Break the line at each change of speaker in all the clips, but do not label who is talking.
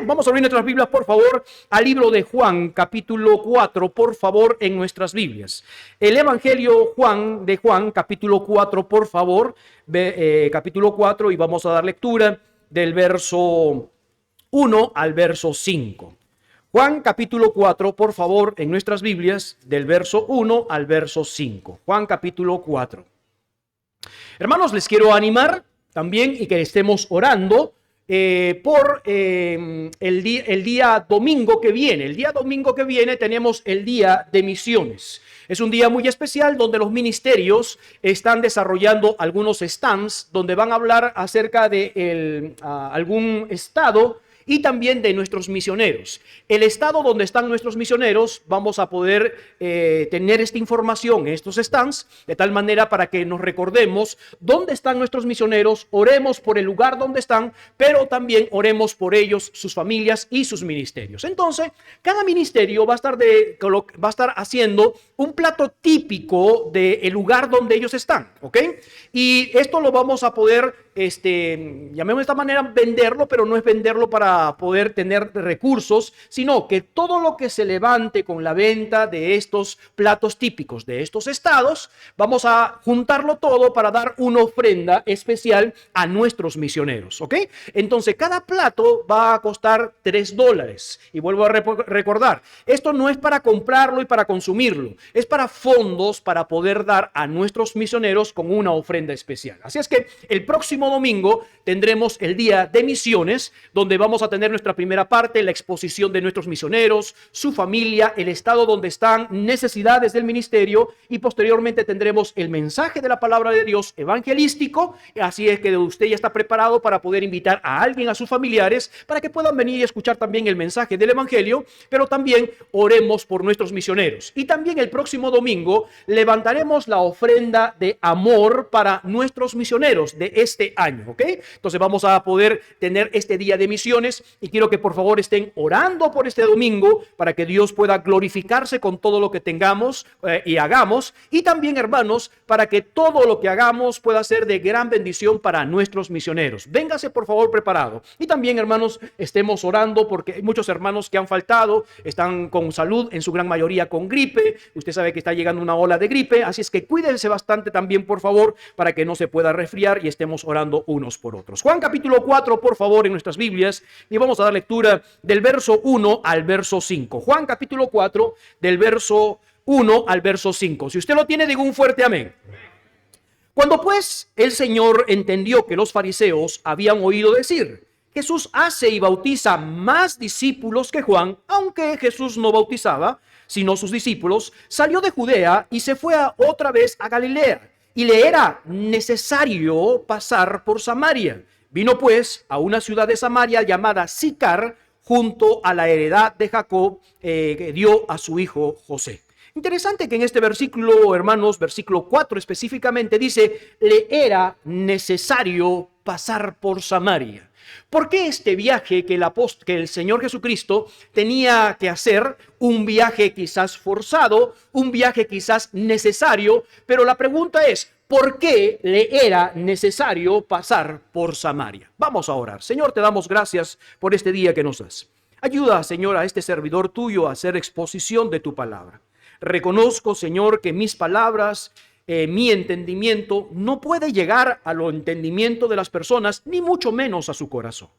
Bien, vamos a abrir nuestras Biblias, por favor, al libro de Juan, capítulo 4, por favor, en nuestras Biblias. El Evangelio de Juan, capítulo 4, por favor, capítulo 4, y vamos a dar lectura del verso 1 al verso 5. Juan, capítulo 4, por favor, en nuestras Biblias, del verso 1 al verso 5. Juan, capítulo 4. Hermanos, les quiero animar también y que estemos orando por el día domingo que viene. El día domingo que viene tenemos el día de misiones. Es un día muy especial donde los ministerios están desarrollando algunos stands donde van a hablar acerca de algún estado y también de nuestros misioneros. El estado donde están nuestros misioneros, vamos a poder tener esta información en estos stands, de tal manera para que nos recordemos dónde están nuestros misioneros, oremos por el lugar donde están, pero también oremos por ellos, sus familias y sus ministerios. Entonces, cada ministerio va a estar haciendo un plato típico del lugar donde ellos están, ¿ok? Y esto lo vamos a poder, llamemos de esta manera, venderlo, pero no es venderlo para poder tener recursos, sino que todo lo que se levante con la venta de estos platos típicos de estos estados, vamos a juntarlo todo para dar una ofrenda especial a nuestros misioneros, ¿ok? Entonces, cada plato va a costar $3. Y vuelvo a recordar, esto no es para comprarlo y para consumirlo, es para fondos para poder dar a nuestros misioneros con una ofrenda especial. Así es que el próximo domingo tendremos el día de misiones, donde vamos a tener nuestra primera parte, la exposición de nuestros misioneros, su familia, el estado donde están, necesidades del ministerio, y posteriormente tendremos el mensaje de la palabra de Dios evangelístico. Así es que usted ya está preparado para poder invitar a alguien, a sus familiares, para que puedan venir y escuchar también el mensaje del evangelio, pero también oremos por nuestros misioneros. Y también el próximo domingo levantaremos la ofrenda de amor para nuestros misioneros de este año, ¿ok? Entonces vamos a poder tener este día de misiones y quiero que por favor estén orando por este domingo para que Dios pueda glorificarse con todo lo que tengamos y hagamos, y también, hermanos, para que todo lo que hagamos pueda ser de gran bendición para nuestros misioneros. Véngase por favor preparado. Y también, hermanos, estemos orando porque hay muchos hermanos que han faltado, están con salud, en su gran mayoría con gripe. Usted sabe que está llegando una ola de gripe, así es que cuídense bastante también, por favor, para que no se pueda resfriar y estemos orando unos por otros. Juan capítulo 4, por favor, en nuestras Biblias, y vamos a dar lectura del verso 1 al verso 5. Juan capítulo 4, del verso 1 al verso 5. Si usted lo tiene, diga un fuerte amén. Cuando pues el Señor entendió que los fariseos habían oído decir: Jesús hace y bautiza más discípulos que Juan, aunque Jesús no bautizaba, sino sus discípulos, salió de Judea y se fue otra vez a Galilea, y le era necesario pasar por Samaria. Vino pues a una ciudad de Samaria llamada Sicar, junto a la heredad de Jacob que dio a su hijo José. Interesante que en este versículo, hermanos, versículo 4 específicamente, dice: le era necesario pasar por Samaria. ¿Por qué este viaje que el Señor Jesucristo tenía que hacer? Un viaje quizás forzado, un viaje quizás necesario, pero la pregunta es: ¿por qué le era necesario pasar por Samaria? Vamos a orar. Señor, te damos gracias por este día que nos das. Ayuda, Señor, a este servidor tuyo a hacer exposición de tu palabra. Reconozco, Señor, que mis palabras, mi entendimiento no puede llegar a lo entendimiento de las personas, ni mucho menos a su corazón.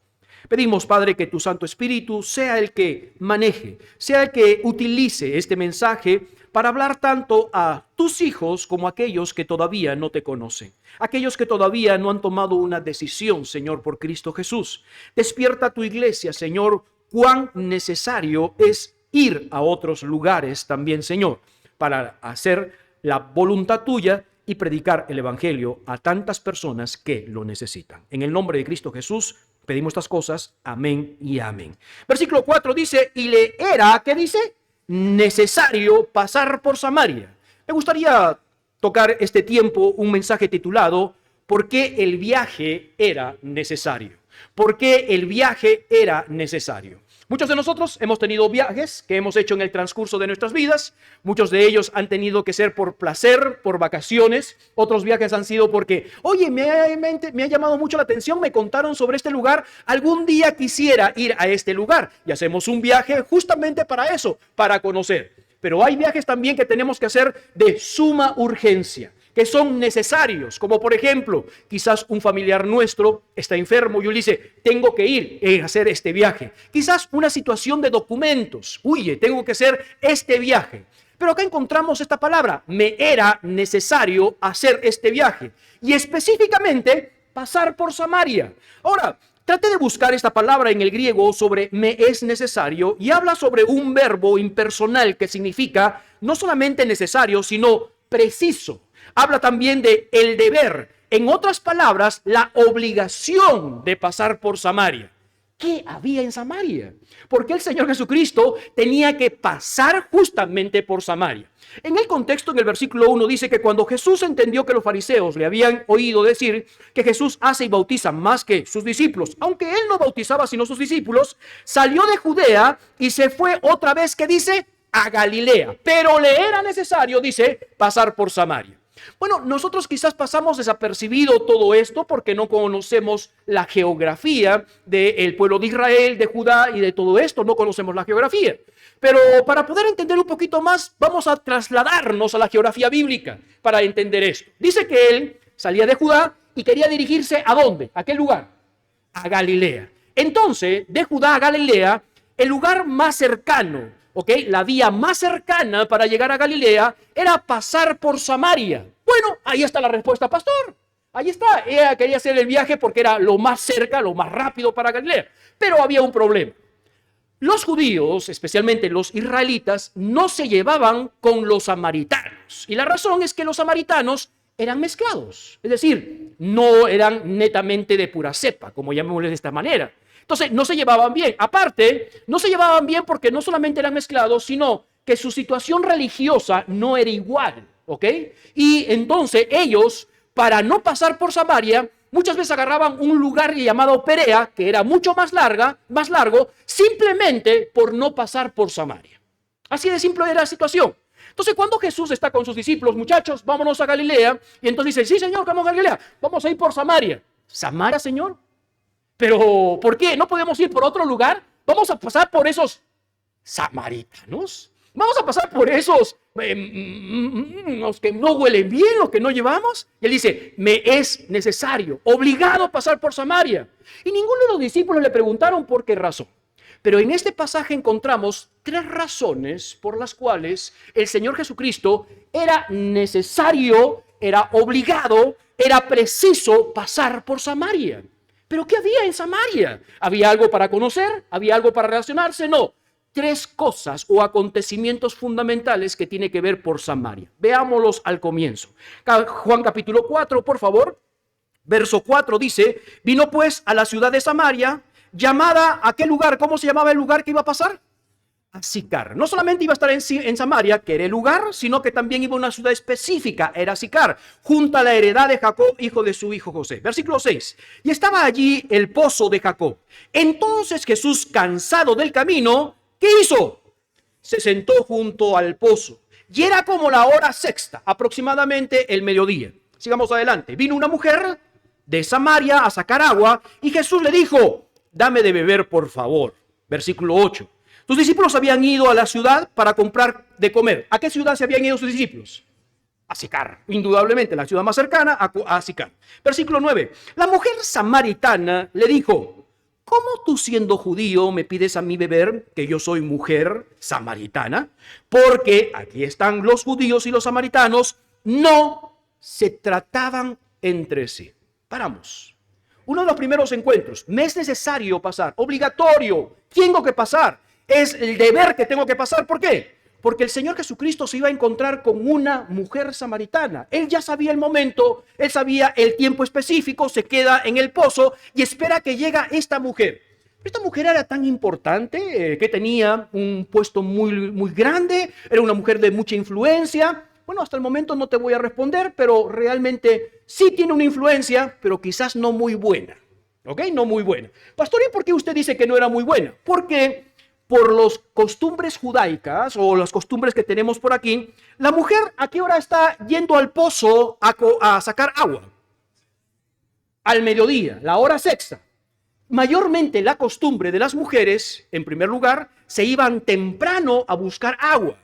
Pedimos, Padre, que tu Santo Espíritu sea el que maneje, sea el que utilice este mensaje para hablar tanto a tus hijos como a aquellos que todavía no te conocen, aquellos que todavía no han tomado una decisión, Señor, por Cristo Jesús. Despierta tu iglesia, Señor, cuán necesario es ir a otros lugares también, Señor, para hacer la voluntad tuya y predicar el evangelio a tantas personas que lo necesitan. En el nombre de Cristo Jesús pedimos estas cosas. Amén y amén. Versículo 4 dice: y le era, ¿qué dice? Necesario pasar por Samaria. Me gustaría tocar este tiempo un mensaje titulado: ¿por qué el viaje era necesario? ¿Por qué el viaje era necesario? Muchos de nosotros hemos tenido viajes que hemos hecho en el transcurso de nuestras vidas. Muchos de ellos han tenido que ser por placer, por vacaciones. Otros viajes han sido porque, oye, me ha llamado mucho la atención, me contaron sobre este lugar. Algún día quisiera ir a este lugar. Y hacemos un viaje justamente para eso, para conocer. Pero hay viajes también que tenemos que hacer de suma urgencia, que son necesarios, como por ejemplo, quizás un familiar nuestro está enfermo y él dice, tengo que ir a hacer este viaje. Quizás una situación de documentos, oye, tengo que hacer este viaje. Pero acá encontramos esta palabra, me era necesario hacer este viaje. Y específicamente, pasar por Samaria. Ahora, trate de buscar esta palabra en el griego sobre me es necesario y habla sobre un verbo impersonal que significa no solamente necesario, sino preciso. Habla también de el deber. En otras palabras, la obligación de pasar por Samaria. ¿Qué había en Samaria? Porque el Señor Jesucristo tenía que pasar justamente por Samaria. En el contexto, en el versículo 1 dice que cuando Jesús entendió que los fariseos le habían oído decir que Jesús hace y bautiza más que sus discípulos, aunque él no bautizaba sino sus discípulos, salió de Judea y se fue otra vez, que dice, a Galilea. Pero le era necesario, dice, pasar por Samaria. Bueno, nosotros quizás pasamos desapercibido todo esto porque no conocemos la geografía del pueblo de Israel, de Judá y de todo esto, no conocemos la geografía. Pero para poder entender un poquito más, vamos a trasladarnos a la geografía bíblica para entender esto. Dice que él salía de Judá y quería dirigirse ¿a dónde? ¿A qué lugar? A Galilea. Entonces, de Judá a Galilea, el lugar más cercano, ¿ok? La vía más cercana para llegar a Galilea era pasar por Samaria. Bueno, ahí está la respuesta, pastor. Ahí está. Ella quería hacer el viaje porque era lo más cerca, lo más rápido para Galilea. Pero había un problema. Los judíos, especialmente los israelitas, no se llevaban con los samaritanos. Y la razón es que los samaritanos eran mezclados. Es decir, no eran netamente de pura cepa, como llamémosles de esta manera. Entonces, no se llevaban bien. Aparte, no se llevaban bien porque no solamente eran mezclados, sino que su situación religiosa no era igual, ¿ok? Y entonces ellos, para no pasar por Samaria, muchas veces agarraban un lugar llamado Perea, que era mucho más largo, simplemente por no pasar por Samaria. Así de simple era la situación. Entonces, cuando Jesús está con sus discípulos, muchachos, vámonos a Galilea, y entonces dice, sí, Señor, vamos a Galilea, vamos a ir por Samaria. ¿Samaria, Señor? Pero, ¿por qué? ¿No podemos ir por otro lugar? Vamos a pasar por esos samaritanos. Vamos a pasar por esos los que no huelen bien, los que no llevamos. Y él dice, me es necesario, obligado a pasar por Samaria. Y ninguno de los discípulos le preguntaron por qué razón. Pero en este pasaje encontramos 3 razones por las cuales el Señor Jesucristo era necesario, era obligado, era preciso pasar por Samaria. ¿Pero qué había en Samaria? ¿Había algo para conocer? ¿Había algo para relacionarse? No. 3 cosas o acontecimientos fundamentales que tiene que ver por Samaria. Veámoslos al comienzo. Juan capítulo 4, por favor. Verso 4 dice, vino pues a la ciudad de Samaria, llamada, ¿a qué lugar? ¿Cómo se llamaba el lugar que iba a pasar? A Sicar. No solamente iba a estar en Samaria, que era el lugar, sino que también iba a una ciudad específica, era Sicar, junto a la heredad de Jacob, hijo de su hijo José. Versículo 6. Y estaba allí el pozo de Jacob. Entonces Jesús, cansado del camino, ¿qué hizo? Se sentó junto al pozo. Y era como la hora sexta, aproximadamente el mediodía. Sigamos adelante. Vino una mujer de Samaria a sacar agua y Jesús le dijo, dame de beber, por favor. Versículo 8. Sus discípulos habían ido a la ciudad para comprar de comer. ¿A qué ciudad se habían ido sus discípulos? A Sicar, indudablemente, la ciudad más cercana a Sicar. Versículo 9. La mujer samaritana le dijo, ¿cómo tú siendo judío me pides a mí beber, que yo soy mujer samaritana? Porque aquí están los judíos y los samaritanos, no se trataban entre sí. Paramos. Uno de los primeros encuentros, me es necesario pasar, obligatorio, tengo que pasar. Es el deber que tengo que pasar. ¿Por qué? Porque el Señor Jesucristo se iba a encontrar con una mujer samaritana. Él ya sabía el momento, él sabía el tiempo específico, se queda en el pozo y espera que llegue esta mujer. Esta mujer era tan importante que tenía un puesto muy grande, era una mujer de mucha influencia. Bueno, hasta el momento no te voy a responder, pero realmente sí tiene una influencia, pero quizás no muy buena. ¿Ok? No muy buena. Pastor, ¿y por qué usted dice que no era muy buena? Porque por las costumbres judaicas o las costumbres que tenemos por aquí, la mujer ¿a qué hora está yendo al pozo a sacar agua? Al mediodía, la hora sexta. Mayormente la costumbre de las mujeres, en primer lugar, se iban temprano a buscar agua.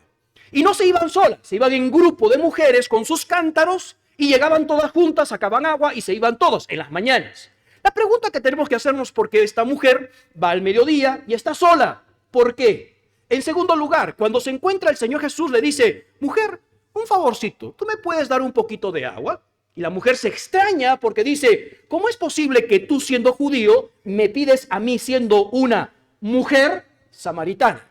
Y no se iban solas, se iban en grupo de mujeres con sus cántaros y llegaban todas juntas, sacaban agua y se iban todos en las mañanas. La pregunta que tenemos que hacernos, ¿por qué esta mujer va al mediodía y está sola? ¿Por qué? En segundo lugar, cuando se encuentra el Señor Jesús, le dice, mujer, un favorcito, ¿tú me puedes dar un poquito de agua? Y la mujer se extraña porque dice, ¿cómo es posible que tú siendo judío me pides a mí siendo una mujer samaritana?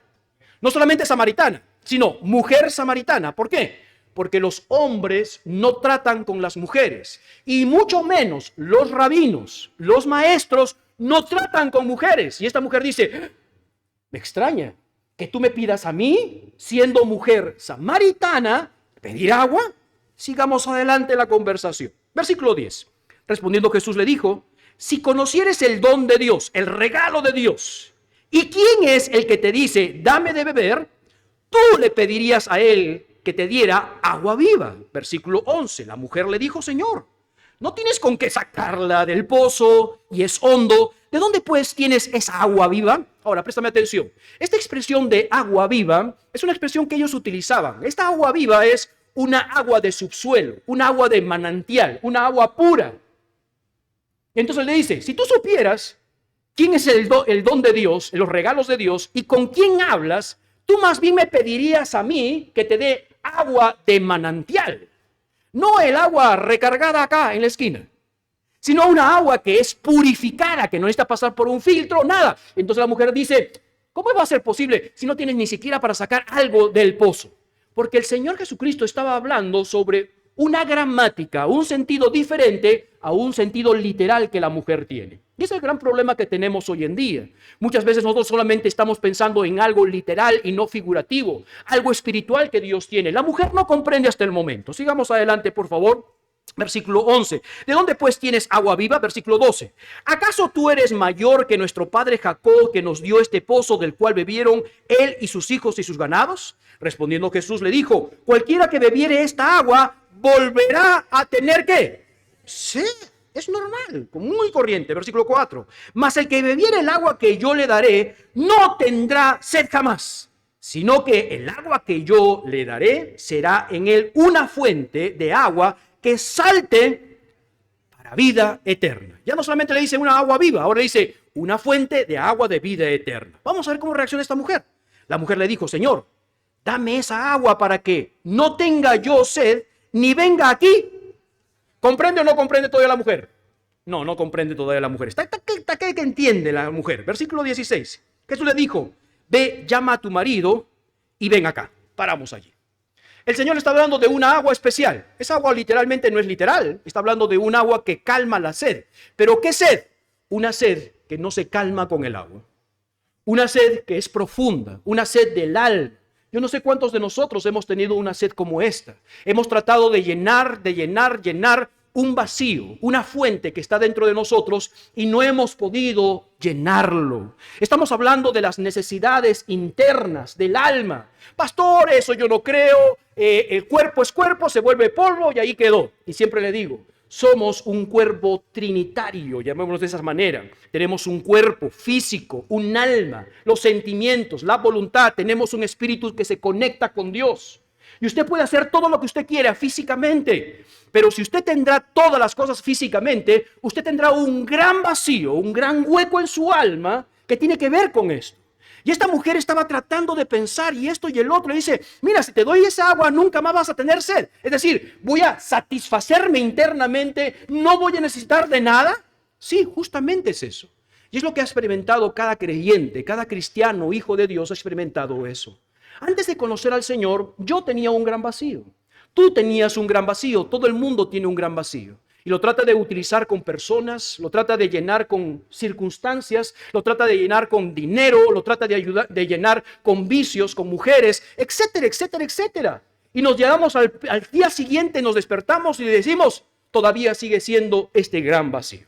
No solamente samaritana, sino mujer samaritana. ¿Por qué? Porque los hombres no tratan con las mujeres y mucho menos los rabinos, los maestros no tratan con mujeres. Y esta mujer dice, me extraña que tú me pidas a mí, siendo mujer samaritana, pedir agua. Sigamos adelante la conversación. Versículo 10. Respondiendo Jesús le dijo, si conocieres el don de Dios, el regalo de Dios, ¿y quién es el que te dice, dame de beber? Tú le pedirías a él que te diera agua viva. Versículo 11. La mujer le dijo, Señor, no tienes con qué sacarla del pozo y es hondo. ¿De dónde pues tienes esa agua viva? Ahora, préstame atención. Esta expresión de agua viva es una expresión que ellos utilizaban. Esta agua viva es una agua de subsuelo, un agua de manantial, una agua pura. Y entonces le dice, si tú supieras quién es el don de Dios, los regalos de Dios, y con quién hablas, tú más bien me pedirías a mí que te dé agua de manantial. No el agua recargada acá en la esquina, sino una agua que es purificada, que no necesita pasar por un filtro, nada. Entonces la mujer dice, ¿cómo va a ser posible si no tienes ni siquiera para sacar algo del pozo? Porque el Señor Jesucristo estaba hablando sobre una gramática, un sentido diferente a un sentido literal que la mujer tiene. Y ese es el gran problema que tenemos hoy en día. Muchas veces nosotros solamente estamos pensando en algo literal y no figurativo, algo espiritual que Dios tiene. La mujer no comprende hasta el momento. Sigamos adelante, por favor. Versículo 11. ¿De dónde pues tienes agua viva? Versículo 12. ¿Acaso tú eres mayor que nuestro padre Jacob, que nos dio este pozo del cual bebieron él y sus hijos y sus ganados? Respondiendo Jesús le dijo, cualquiera que bebiere esta agua volverá a tener ¿qué? Sí, es normal, común y corriente. Versículo 4. Mas el que bebiere el agua que yo le daré no tendrá sed jamás, sino que el agua que yo le daré será en él una fuente de agua que salte para vida eterna. Ya no solamente le dice una agua viva, ahora dice una fuente de agua de vida eterna. Vamos a ver cómo reacciona esta mujer. La mujer le dijo, Señor, dame esa agua para que no tenga yo sed, ni venga aquí. ¿Comprende o no comprende todavía la mujer? No, no comprende todavía la mujer. Está que entiende la mujer. Versículo 16. Jesús le dijo, ve, llama a tu marido y ven acá. Paramos allí. El Señor está hablando de una agua especial. Esa agua literalmente no es literal. Está hablando de un agua que calma la sed. ¿Pero qué sed? Una sed que no se calma con el agua. Una sed que es profunda. Una sed del alma. Yo no sé cuántos de nosotros hemos tenido una sed como esta. Hemos tratado de llenar un vacío, una fuente que está dentro de nosotros y no hemos podido llenarlo. Estamos hablando de las necesidades internas del alma. Pastor, eso yo no creo. El cuerpo es cuerpo, se vuelve polvo y ahí quedó. Y siempre le digo, somos un cuerpo trinitario, llamémoslo de esa manera. Tenemos un cuerpo físico, un alma, los sentimientos, la voluntad. Tenemos un espíritu que se conecta con Dios. Y usted puede hacer todo lo que usted quiera físicamente, pero si usted tendrá todas las cosas físicamente, usted tendrá un gran vacío, un gran hueco en su alma que tiene que ver con esto. Y esta mujer estaba tratando de pensar y esto y el otro. Y dice, mira, si te doy esa agua, nunca más vas a tener sed. Es decir, voy a satisfacerme internamente, no voy a necesitar de nada. Sí, justamente es eso. Y es lo que ha experimentado cada creyente, cada cristiano, hijo de Dios ha experimentado eso. Antes de conocer al Señor, yo tenía un gran vacío. Tú tenías un gran vacío. Todo el mundo tiene un gran vacío. Y lo trata de utilizar con personas, lo trata de llenar con circunstancias, lo trata de llenar con dinero, lo trata de llenar con vicios, con mujeres, etcétera, etcétera, etcétera. Y nos llegamos al día siguiente, nos despertamos y decimos, todavía sigue siendo este gran vacío.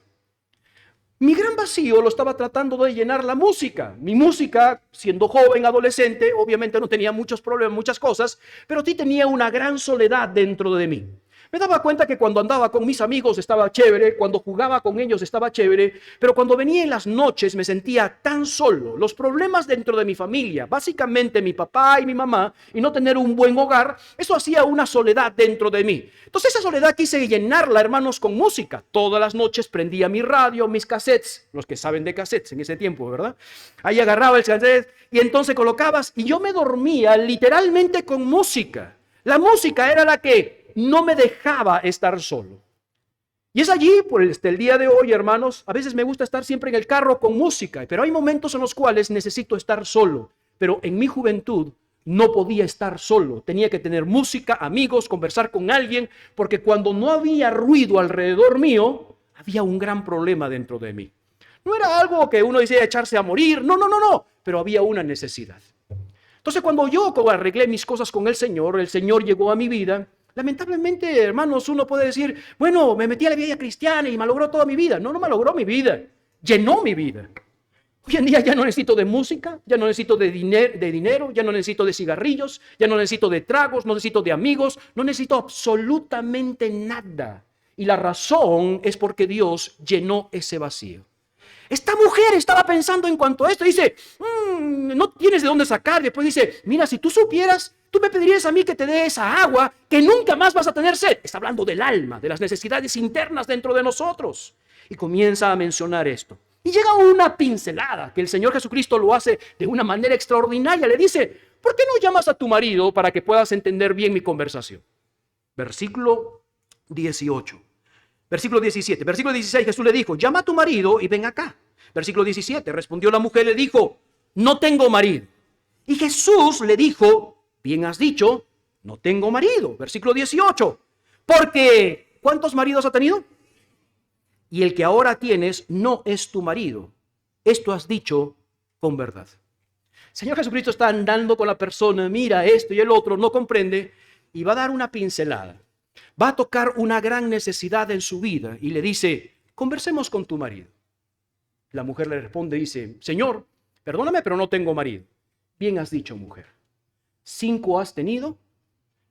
Mi gran vacío lo estaba tratando de llenar la música. Mi música, siendo joven, adolescente, obviamente no tenía muchos problemas, muchas cosas, pero sí tenía una gran soledad dentro de mí. Me daba cuenta que cuando andaba con mis amigos estaba chévere, cuando jugaba con ellos estaba chévere, pero cuando venía en las noches me sentía tan solo. Los problemas dentro de mi familia, básicamente mi papá y mi mamá, y no tener un buen hogar, eso hacía una soledad dentro de mí. Entonces esa soledad quise llenarla, hermanos, con música. Todas las noches prendía mi radio, mis cassettes, los que saben de cassettes en ese tiempo, ¿verdad? Ahí agarraba el cassette y entonces colocabas y yo me dormía literalmente con música. La música era la que no me dejaba estar solo. Y es allí, por el día de hoy, hermanos, a veces me gusta estar siempre en el carro con música, pero hay momentos en los cuales necesito estar solo. Pero en mi juventud no podía estar solo. Tenía que tener música, amigos, conversar con alguien, porque cuando no había ruido alrededor mío, había un gran problema dentro de mí. No era algo que uno decía echarse a morir, no, pero había una necesidad. Entonces, cuando yo arreglé mis cosas con el Señor llegó a mi vida. Lamentablemente, hermanos, uno puede decir, bueno, me metí a la vida cristiana y malogró toda mi vida. No malogró mi vida, llenó mi vida. Hoy en día ya no necesito de música, ya no necesito de dinero, ya no necesito de cigarrillos, ya no necesito de tragos, no necesito de amigos, no necesito absolutamente nada. Y la razón es porque Dios llenó ese vacío. Esta mujer estaba pensando en cuanto a esto, dice, no tienes de dónde sacar. Después dice, mira, si tú supieras, tú me pedirías a mí que te dé esa agua, que nunca más vas a tener sed. Está hablando del alma, de las necesidades internas dentro de nosotros. Y comienza a mencionar esto. Y llega una pincelada, que el Señor Jesucristo lo hace de una manera extraordinaria. Le dice, ¿por qué no llamas a tu marido para que puedas entender bien mi conversación? Versículo 18. Versículo 17. Versículo 16, Jesús le dijo, llama a tu marido y ven acá. Versículo 17, respondió la mujer, le dijo, no tengo marido. Y Jesús le dijo, bien has dicho, no tengo marido. Versículo 18, porque ¿cuántos maridos ha tenido? Y el que ahora tienes no es tu marido. Esto has dicho con verdad. Señor Jesucristo está andando con la persona, mira esto y el otro, no comprende, y va a dar una pincelada. Va a tocar una gran necesidad en su vida y le dice, conversemos con tu marido. La mujer le responde y dice, Señor, perdóname, pero no tengo marido. Bien has dicho, mujer. 5 has tenido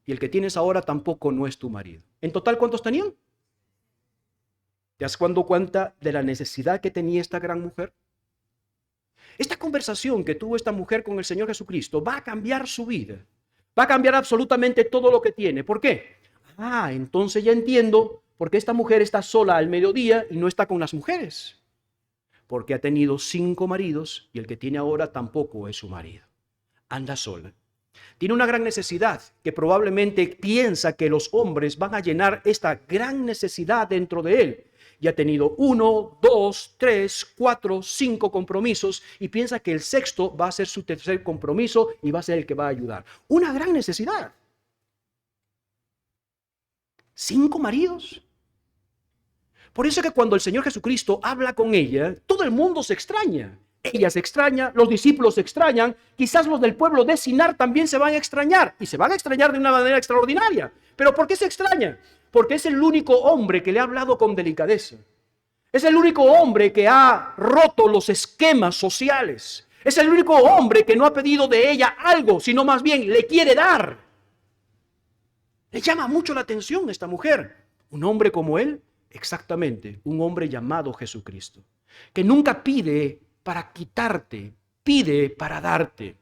y el que tienes ahora tampoco no es tu marido. ¿En total cuántos tenían? ¿Te has dado cuenta de la necesidad que tenía esta gran mujer? Esta conversación que tuvo esta mujer con el Señor Jesucristo va a cambiar su vida. Va a cambiar absolutamente todo lo que tiene. ¿Por qué? Entonces ya entiendo por qué esta mujer está sola al mediodía y no está con las mujeres. Porque ha tenido 5 maridos y el que tiene ahora tampoco es su marido. Anda sola. Tiene una gran necesidad que probablemente piensa que los hombres van a llenar esta gran necesidad dentro de él. Y ha tenido 1, 2, 3, 4, 5 compromisos y piensa que el sexto va a ser su tercer compromiso y va a ser el que va a ayudar. Una gran necesidad. 5 maridos. Por eso es que cuando el Señor Jesucristo habla con ella, todo el mundo se extraña. Ella se extraña, los discípulos se extrañan, quizás los del pueblo de Sinar también se van a extrañar, y se van a extrañar de una manera extraordinaria. ¿Pero por qué se extraña? Porque es el único hombre que le ha hablado con delicadeza. Es el único hombre que ha roto los esquemas sociales. Es el único hombre que no ha pedido de ella algo, sino más bien le quiere dar. Le llama mucho la atención esta mujer. Un hombre como él, exactamente, un hombre llamado Jesucristo, que nunca pide para quitarte, pide para darte.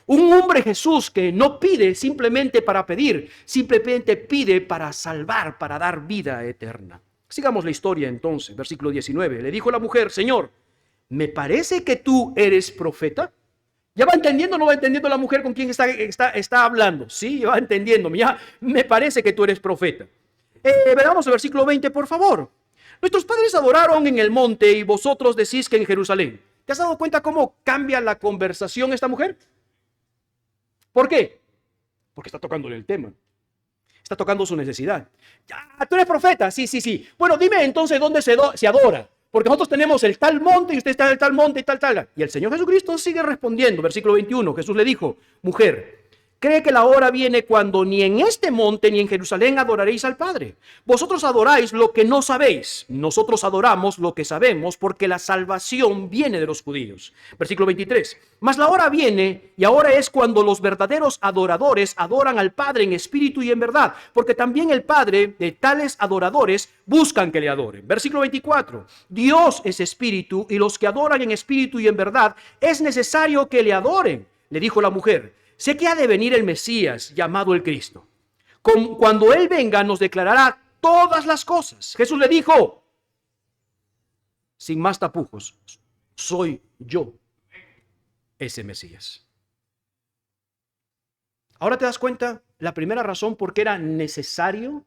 Un hombre Jesús que no pide simplemente para pedir, simplemente pide para salvar, para dar vida eterna. Sigamos la historia entonces, versículo 19. Le dijo la mujer, Señor, me parece que tú eres profeta. ¿Ya va entendiendo o no va entendiendo la mujer con quien está hablando? Sí, va entendiendo. Ya me parece que tú eres profeta. Veamos el versículo 20, por favor. Nuestros padres adoraron en el monte y vosotros decís que en Jerusalén. ¿Te has dado cuenta cómo cambia la conversación esta mujer? ¿Por qué? Porque está tocándole el tema. Está tocando su necesidad. Ya, tú eres profeta. Sí. Bueno, dime entonces dónde se adora. Porque nosotros tenemos el tal monte y usted está en el tal monte y tal. Y el Señor Jesucristo sigue respondiendo. Versículo 21. Jesús le dijo, mujer, cree que la hora viene cuando ni en este monte ni en Jerusalén adoraréis al Padre. Vosotros adoráis lo que no sabéis. Nosotros adoramos lo que sabemos, porque la salvación viene de los judíos. Versículo 23. Mas la hora viene, y ahora es cuando los verdaderos adoradores adoran al Padre en espíritu y en verdad, porque también el Padre de tales adoradores buscan que le adoren. Versículo 24. Dios es espíritu, y los que adoran en espíritu y en verdad es necesario que le adoren. Le dijo la mujer: sé que ha de venir el Mesías, llamado el Cristo. Cuando Él venga, nos declarará todas las cosas. Jesús le dijo, sin más tapujos: soy yo ese Mesías. Ahora te das cuenta la primera razón por qué era necesario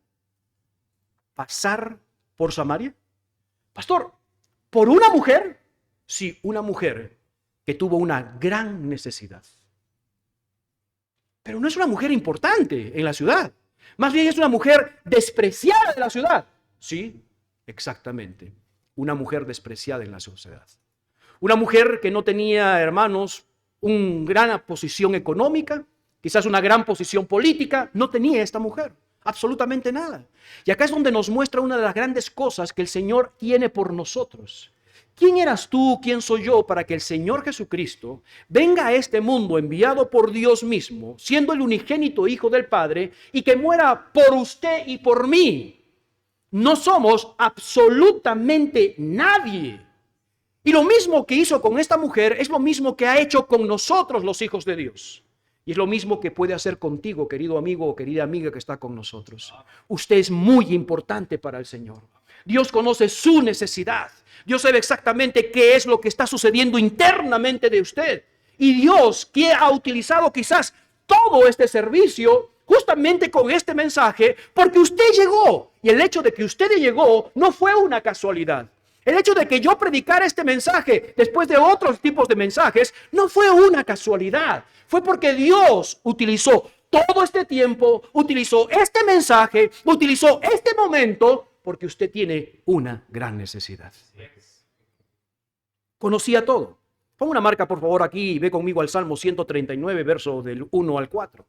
pasar por Samaria. Pastor, ¿por una mujer? Sí, una mujer que tuvo una gran necesidad. Pero no es una mujer importante en la ciudad. Más bien es una mujer despreciada de la ciudad. Sí, exactamente. Una mujer despreciada en la sociedad. Una mujer que no tenía, hermanos, una gran posición económica, quizás una gran posición política. No tenía esta mujer absolutamente nada. Y acá es donde nos muestra una de las grandes cosas que el Señor tiene por nosotros. ¿Quién eras tú, quién soy yo para que el Señor Jesucristo venga a este mundo enviado por Dios mismo, siendo el unigénito Hijo del Padre, y que muera por usted y por mí? No somos absolutamente nadie. Y lo mismo que hizo con esta mujer es lo mismo que ha hecho con nosotros, los hijos de Dios. Y es lo mismo que puede hacer contigo, querido amigo o querida amiga que está con nosotros. Usted es muy importante para el Señor. Dios conoce su necesidad. Dios sabe exactamente qué es lo que está sucediendo internamente de usted. Y Dios, que ha utilizado quizás todo este servicio justamente con este mensaje, porque usted llegó. Y el hecho de que usted llegó no fue una casualidad. El hecho de que yo predicara este mensaje después de otros tipos de mensajes no fue una casualidad. Fue porque Dios utilizó todo este tiempo, utilizó este mensaje, utilizó este momento, porque usted tiene una gran necesidad. Conocía todo. Ponga una marca, por favor, aquí y ve conmigo al Salmo 139, verso del 1 al 4.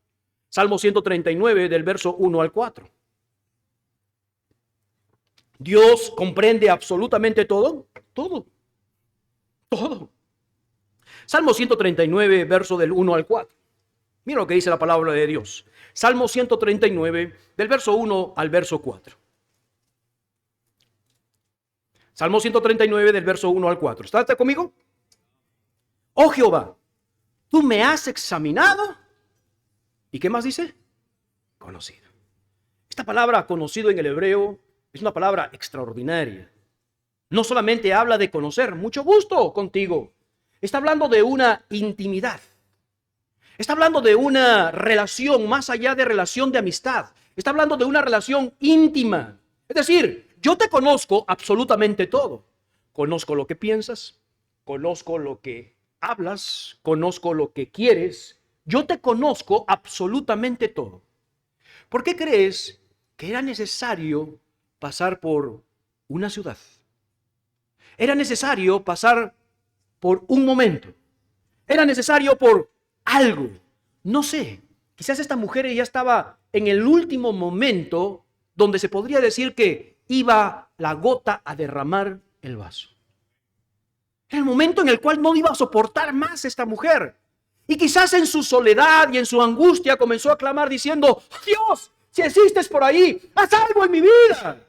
Salmo 139, del verso 1 al 4. Dios comprende absolutamente todo. Todo. Todo. Salmo 139, verso del 1 al 4. Mira lo que dice la palabra de Dios. Salmo 139, del verso 1 al verso 4. Salmo 139 del verso 1 al 4. ¿Estás conmigo? Oh Jehová, tú me has examinado. ¿Y qué más dice? Conocido. Esta palabra conocido en el hebreo es una palabra extraordinaria. No solamente habla de conocer, mucho gusto contigo. Está hablando de una intimidad. Está hablando de una relación más allá de relación de amistad. Está hablando de una relación íntima. Es decir, yo te conozco absolutamente todo. Conozco lo que piensas, conozco lo que hablas, conozco lo que quieres. Yo te conozco absolutamente todo. ¿Por qué crees que era necesario pasar por una ciudad? Era necesario pasar por un momento. Era necesario por algo. No sé, quizás esta mujer ya estaba en el último momento donde se podría decir que iba la gota a derramar el vaso. Era el momento en el cual no iba a soportar más esta mujer. Y quizás en su soledad y en su angustia comenzó a clamar diciendo: Dios, si existes por ahí, haz algo en mi vida.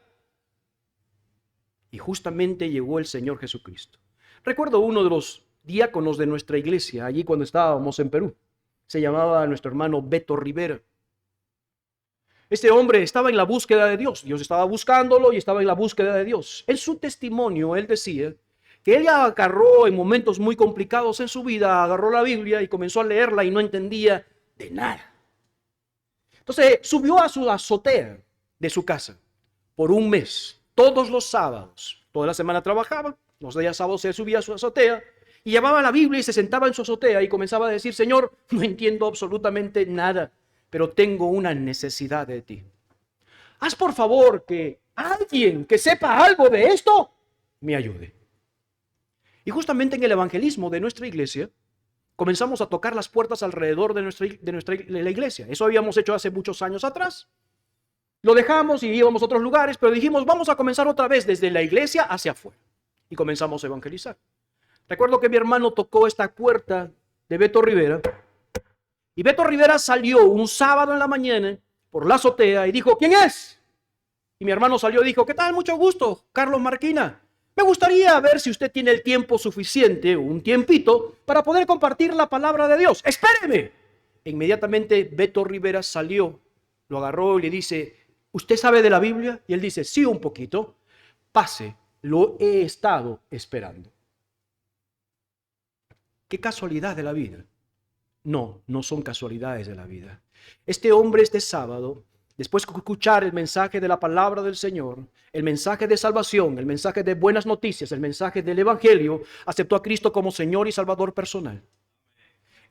Y justamente llegó el Señor Jesucristo. Recuerdo uno de los diáconos de nuestra iglesia, allí cuando estábamos en Perú. Se llamaba nuestro hermano Beto Rivera. Este hombre estaba en la búsqueda de Dios. Dios estaba buscándolo y estaba en la búsqueda de Dios. En su testimonio, él decía que él agarró en momentos muy complicados en su vida, agarró la Biblia y comenzó a leerla y no entendía de nada. Entonces subió a su azotea de su casa por un mes, todos los sábados. Toda la semana trabajaba, los días sábados se subía a su azotea y llevaba la Biblia y se sentaba en su azotea y comenzaba a decir: Señor, no entiendo absolutamente nada, pero tengo una necesidad de ti. Haz por favor que alguien que sepa algo de esto me ayude. Y justamente en el evangelismo de nuestra iglesia comenzamos a tocar las puertas alrededor de la iglesia. Eso habíamos hecho hace muchos años atrás. Lo dejamos y íbamos a otros lugares, pero dijimos, vamos a comenzar otra vez desde la iglesia hacia afuera. Y comenzamos a evangelizar. Recuerdo que mi hermano tocó esta puerta de Beto Rivera. Y Beto Rivera salió un sábado en la mañana por la azotea y dijo, ¿quién es? Y mi hermano salió y dijo, ¿qué tal? Mucho gusto, Carlos Marquina. Me gustaría ver si usted tiene el tiempo suficiente, un tiempito, para poder compartir la palabra de Dios. ¡Espéreme! E inmediatamente Beto Rivera salió, lo agarró y le dice, ¿usted sabe de la Biblia? Y él dice, sí, un poquito. Pase, lo he estado esperando. ¿Qué casualidad de la vida? No, no son casualidades de la vida. Este hombre este sábado, después de escuchar el mensaje de la palabra del Señor, el mensaje de salvación, el mensaje de buenas noticias, el mensaje del evangelio, aceptó a Cristo como Señor y Salvador personal.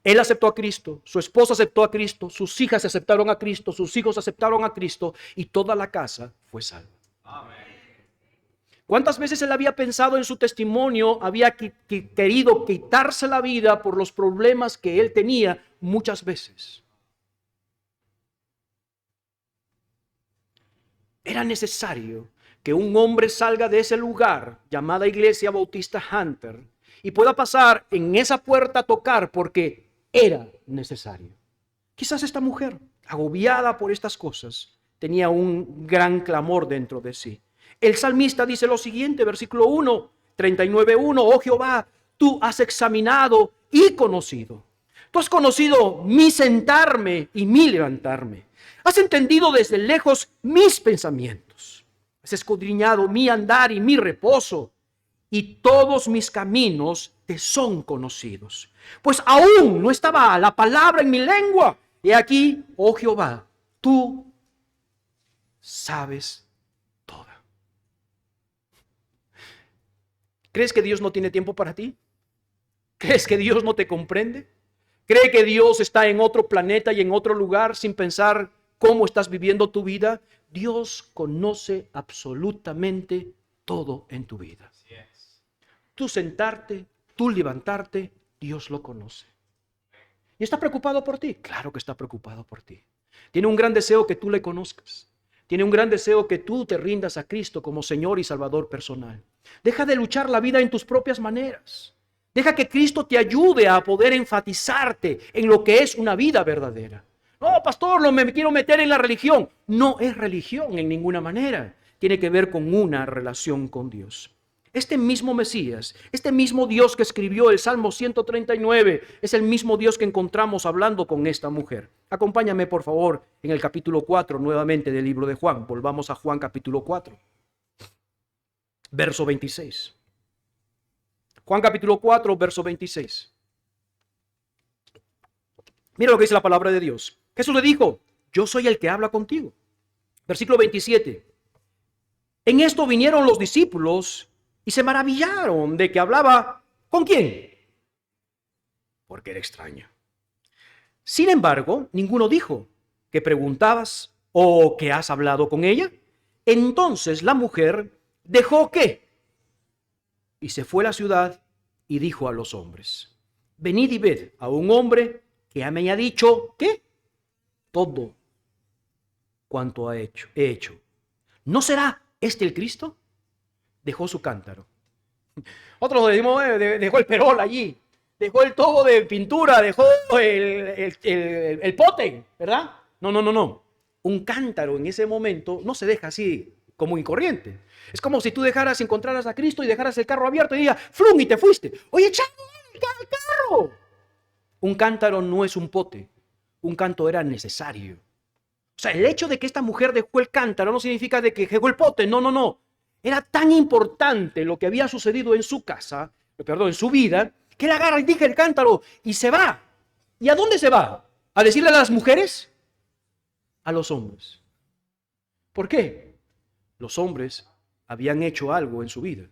Él aceptó a Cristo, su esposa aceptó a Cristo, sus hijas aceptaron a Cristo, sus hijos aceptaron a Cristo y toda la casa fue salva. Amén. ¿Cuántas veces él había pensado en su testimonio, había querido quitarse la vida por los problemas que él tenía? Muchas veces. Era necesario que un hombre salga de ese lugar llamada Iglesia Bautista Hunter y pueda pasar en esa puerta a tocar porque era necesario. Quizás esta mujer, agobiada por estas cosas, tenía un gran clamor dentro de sí. El salmista dice lo siguiente, versículo 1, 39:1, oh Jehová, tú has examinado y conocido. Tú has conocido mi sentarme y mi levantarme. Has entendido desde lejos mis pensamientos. Has escudriñado mi andar y mi reposo. Y todos mis caminos te son conocidos. Pues aún no estaba la palabra en mi lengua. Y aquí, oh Jehová, tú sabes todo. ¿Crees que Dios no tiene tiempo para ti? ¿Crees que Dios no te comprende? ¿Cree que Dios está en otro planeta y en otro lugar sin pensar cómo estás viviendo tu vida? Dios conoce absolutamente todo en tu vida. Tú sentarte, tú levantarte, Dios lo conoce. ¿Y está preocupado por ti? Claro que está preocupado por ti. Tiene un gran deseo que tú le conozcas. Tiene un gran deseo que tú te rindas a Cristo como Señor y Salvador personal. Deja de luchar la vida en tus propias maneras. Deja que Cristo te ayude a poder enfatizarte en lo que es una vida verdadera. No, pastor, no me quiero meter en la religión. No es religión en ninguna manera. Tiene que ver con una relación con Dios. Este mismo Mesías, este mismo Dios que escribió el Salmo 139, es el mismo Dios que encontramos hablando con esta mujer. Acompáñame, por favor, en el capítulo 4 nuevamente del libro de Juan. Volvamos a Juan capítulo 4, verso 26. Juan capítulo 4, verso 26. Mira lo que dice la palabra de Dios. Jesús le dijo, yo soy el que habla contigo. Versículo 27. En esto vinieron los discípulos y se maravillaron de que hablaba ¿con quién? Porque era extraño. Sin embargo, ninguno dijo que preguntabas o que has hablado con ella. Entonces la mujer dejó ¿qué? Y se fue a la ciudad y dijo a los hombres, venid y ved a un hombre que me ha dicho ¿qué? Todo cuanto he hecho. ¿No será este el Cristo? Dejó su cántaro. Otros decimos, dejó el perol allí, dejó el tobo de pintura, dejó el pote, ¿verdad? No. Un cántaro en ese momento no se deja así común y corriente. Es como si tú encontraras a Cristo y dejaras el carro abierto y digas, ¡flum! Y te fuiste. Oye, chavo, el carro. Un cántaro no es un pote. Un cántaro era necesario. O sea, el hecho de que esta mujer dejó el cántaro no significa de que dejó el pote. No. Era tan importante lo que había sucedido en su casa, en su vida, que él agarra y deja el cántaro y se va. ¿Y a dónde se va? ¿A decirle a las mujeres? A los hombres. ¿Por qué? Los hombres habían hecho algo en su vida.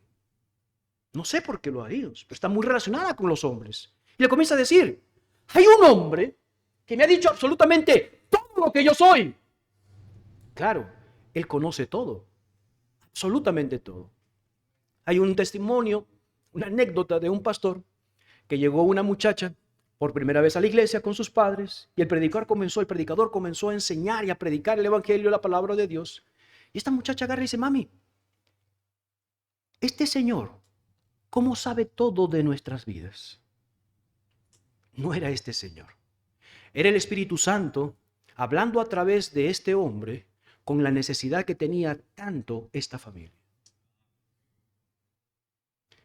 No sé por qué lo harían, pero está muy relacionada con los hombres. Y le comienza a decir, hay un hombre que me ha dicho absolutamente todo lo que yo soy. Claro, él conoce todo. Absolutamente todo. Hay un testimonio, una anécdota de un pastor que llegó una muchacha por primera vez a la iglesia con sus padres y el predicador comenzó a enseñar y a predicar el evangelio, la palabra de Dios. Y esta muchacha agarra y dice: mami, este señor, ¿cómo sabe todo de nuestras vidas? No era este señor. Era el Espíritu Santo hablando a través de este hombre con la necesidad que tenía tanto esta familia.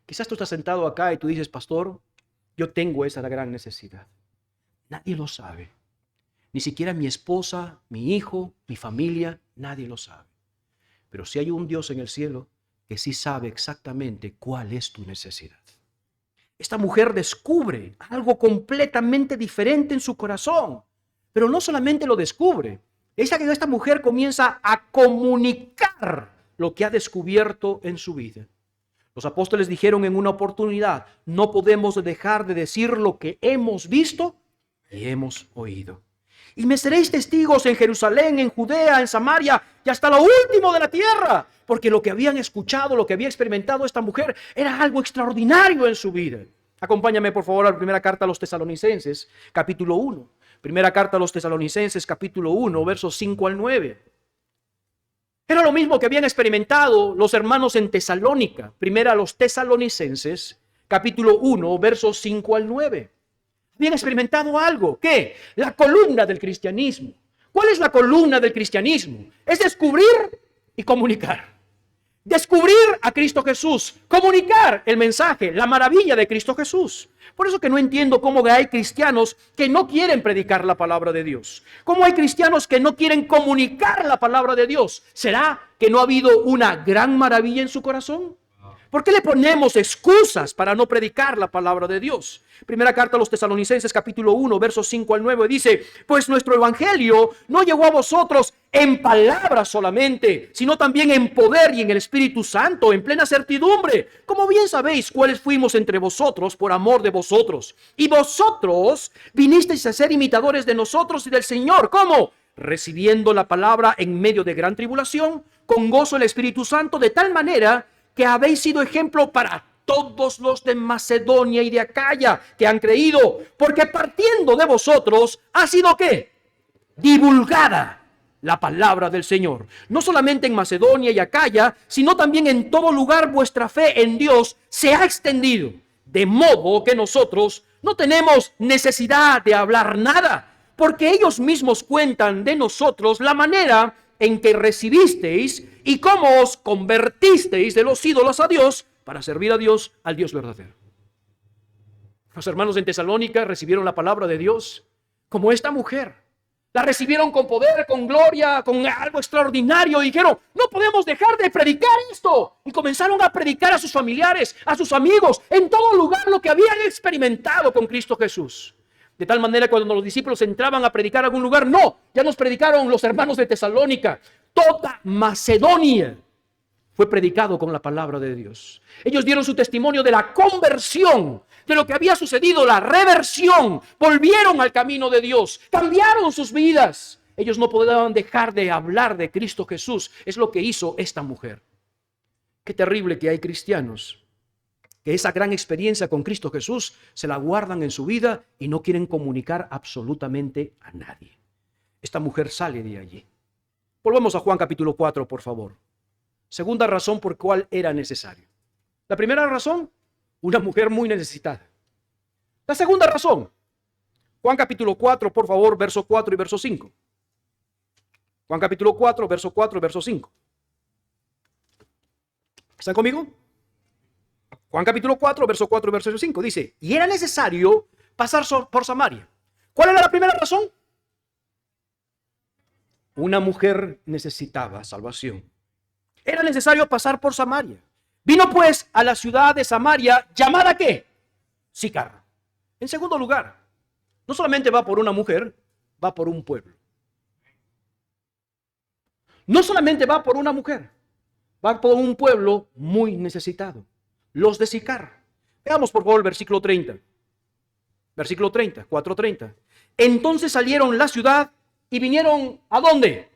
Quizás tú estás sentado acá y tú dices: pastor, yo tengo esa gran necesidad. Nadie lo sabe. Ni siquiera mi esposa, mi hijo, mi familia, nadie lo sabe. Pero sí hay un Dios en el cielo que sí sabe exactamente cuál es tu necesidad. Esta mujer descubre algo completamente diferente en su corazón. Pero no solamente lo descubre. Esta mujer comienza a comunicar lo que ha descubierto en su vida. Los apóstoles dijeron en una oportunidad: no podemos dejar de decir lo que hemos visto y hemos oído. Y me seréis testigos en Jerusalén, en Judea, en Samaria y hasta lo último de la tierra. Porque lo que habían escuchado, lo que había experimentado esta mujer era algo extraordinario en su vida. Acompáñame por favor a la primera carta a los Tesalonicenses, capítulo 1. Primera carta a los Tesalonicenses, capítulo 1, versos 5 al 9. Era lo mismo que habían experimentado los hermanos en Tesalónica. Primera a los Tesalonicenses, capítulo 1, versos 5 al 9. Habían experimentado algo. ¿Qué? La columna del cristianismo. ¿Cuál es la columna del cristianismo? Es descubrir y comunicar. Descubrir a Cristo Jesús, comunicar el mensaje, la maravilla de Cristo Jesús. Por eso que no entiendo cómo hay cristianos que no quieren predicar la palabra de Dios. Cómo hay cristianos que no quieren comunicar la palabra de Dios. ¿Será que no ha habido una gran maravilla en su corazón? ¿Por qué le ponemos excusas para no predicar la palabra de Dios? Primera carta a los Tesalonicenses, capítulo 1, versos 5 al 9, dice: pues nuestro evangelio no llegó a vosotros en palabras solamente, sino también en poder y en el Espíritu Santo, en plena certidumbre. Como bien sabéis, cuáles fuimos entre vosotros por amor de vosotros. Y vosotros vinisteis a ser imitadores de nosotros y del Señor. ¿Cómo? Recibiendo la palabra en medio de gran tribulación, con gozo el Espíritu Santo, de tal manera que habéis sido ejemplo para todos los de Macedonia y de Acaya que han creído, porque partiendo de vosotros ha sido ¿qué? Divulgada la palabra del Señor. No solamente en Macedonia y Acaya, sino también en todo lugar vuestra fe en Dios se ha extendido, de modo que nosotros no tenemos necesidad de hablar nada, porque ellos mismos cuentan de nosotros la manera en que recibisteis y cómo os convertisteis de los ídolos a Dios para servir a Dios, al Dios verdadero. Los hermanos en Tesalónica recibieron la palabra de Dios como esta mujer. La recibieron con poder, con gloria, con algo extraordinario. Y dijeron: no podemos dejar de predicar esto. Y comenzaron a predicar a sus familiares, a sus amigos, en todo lugar lo que habían experimentado con Cristo Jesús. De tal manera, cuando los discípulos entraban a predicar a algún lugar, no, ya nos predicaron los hermanos de Tesalónica. Toda Macedonia fue predicado con la palabra de Dios. Ellos dieron su testimonio de la conversión, de lo que había sucedido, la reversión. Volvieron al camino de Dios, cambiaron sus vidas. Ellos no podían dejar de hablar de Cristo Jesús. Es lo que hizo esta mujer. Qué terrible que hay cristianos que esa gran experiencia con Cristo Jesús se la guardan en su vida y no quieren comunicar absolutamente a nadie. Esta mujer sale de allí. Volvamos a Juan capítulo 4, por favor. Segunda razón por cuál era necesario. La primera razón, una mujer muy necesitada. La segunda razón, Juan capítulo 4, por favor, verso 4 y verso 5. Juan capítulo 4, verso 4 y verso 5. ¿Están conmigo? Juan capítulo 4, verso 4 y verso 5 dice: y era necesario pasar por Samaria. ¿Cuál era la primera razón? Una mujer necesitaba salvación. Era necesario pasar por Samaria. Vino pues a la ciudad de Samaria, llamada ¿qué? Sicar. En segundo lugar, no solamente va por una mujer, va por un pueblo. No solamente va por una mujer, va por un pueblo muy necesitado. Los de Sicar. Veamos por favor el versículo 30. Versículo 30, 4:30. Entonces salieron la ciudad y vinieron ¿a dónde?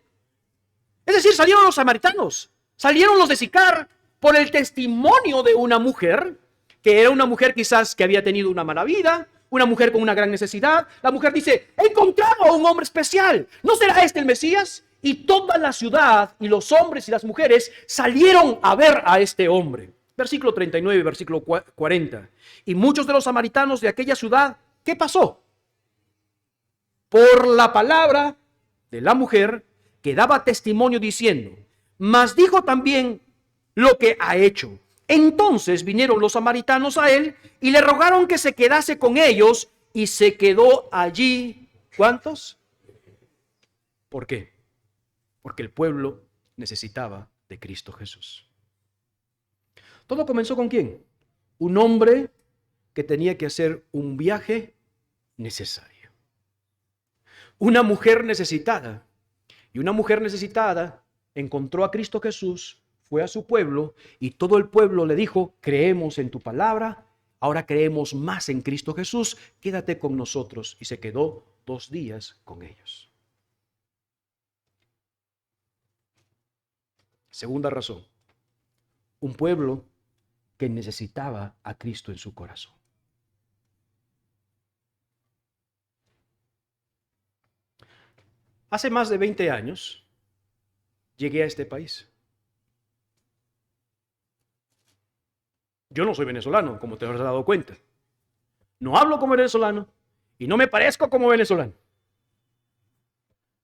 Es decir, salieron los samaritanos. Salieron los de Sicar por el testimonio de una mujer, que era una mujer quizás que había tenido una mala vida, una mujer con una gran necesidad. La mujer dice, he encontrado a un hombre especial. ¿No será este el Mesías? Y toda la ciudad y los hombres y las mujeres salieron a ver a este hombre. Versículo 39, versículo 40. Y muchos de los samaritanos de aquella ciudad, ¿qué pasó? Por la palabra de la mujer que daba testimonio diciendo, mas dijo también lo que ha hecho. Entonces vinieron los samaritanos a él y le rogaron que se quedase con ellos y se quedó allí. ¿Cuántos? ¿Por qué? Porque el pueblo necesitaba de Cristo Jesús. ¿Todo comenzó con quién? Un hombre que tenía que hacer un viaje necesario. Una mujer necesitada. Y una mujer necesitada encontró a Cristo Jesús, fue a su pueblo y todo el pueblo le dijo, creemos en tu palabra, ahora creemos más en Cristo Jesús, quédate con nosotros. Y se quedó 2 días con ellos. Segunda razón, un pueblo que necesitaba a Cristo en su corazón. Hace más de 20 años llegué a este país. Yo no soy venezolano, como te habrás dado cuenta. No hablo como venezolano y no me parezco como venezolano.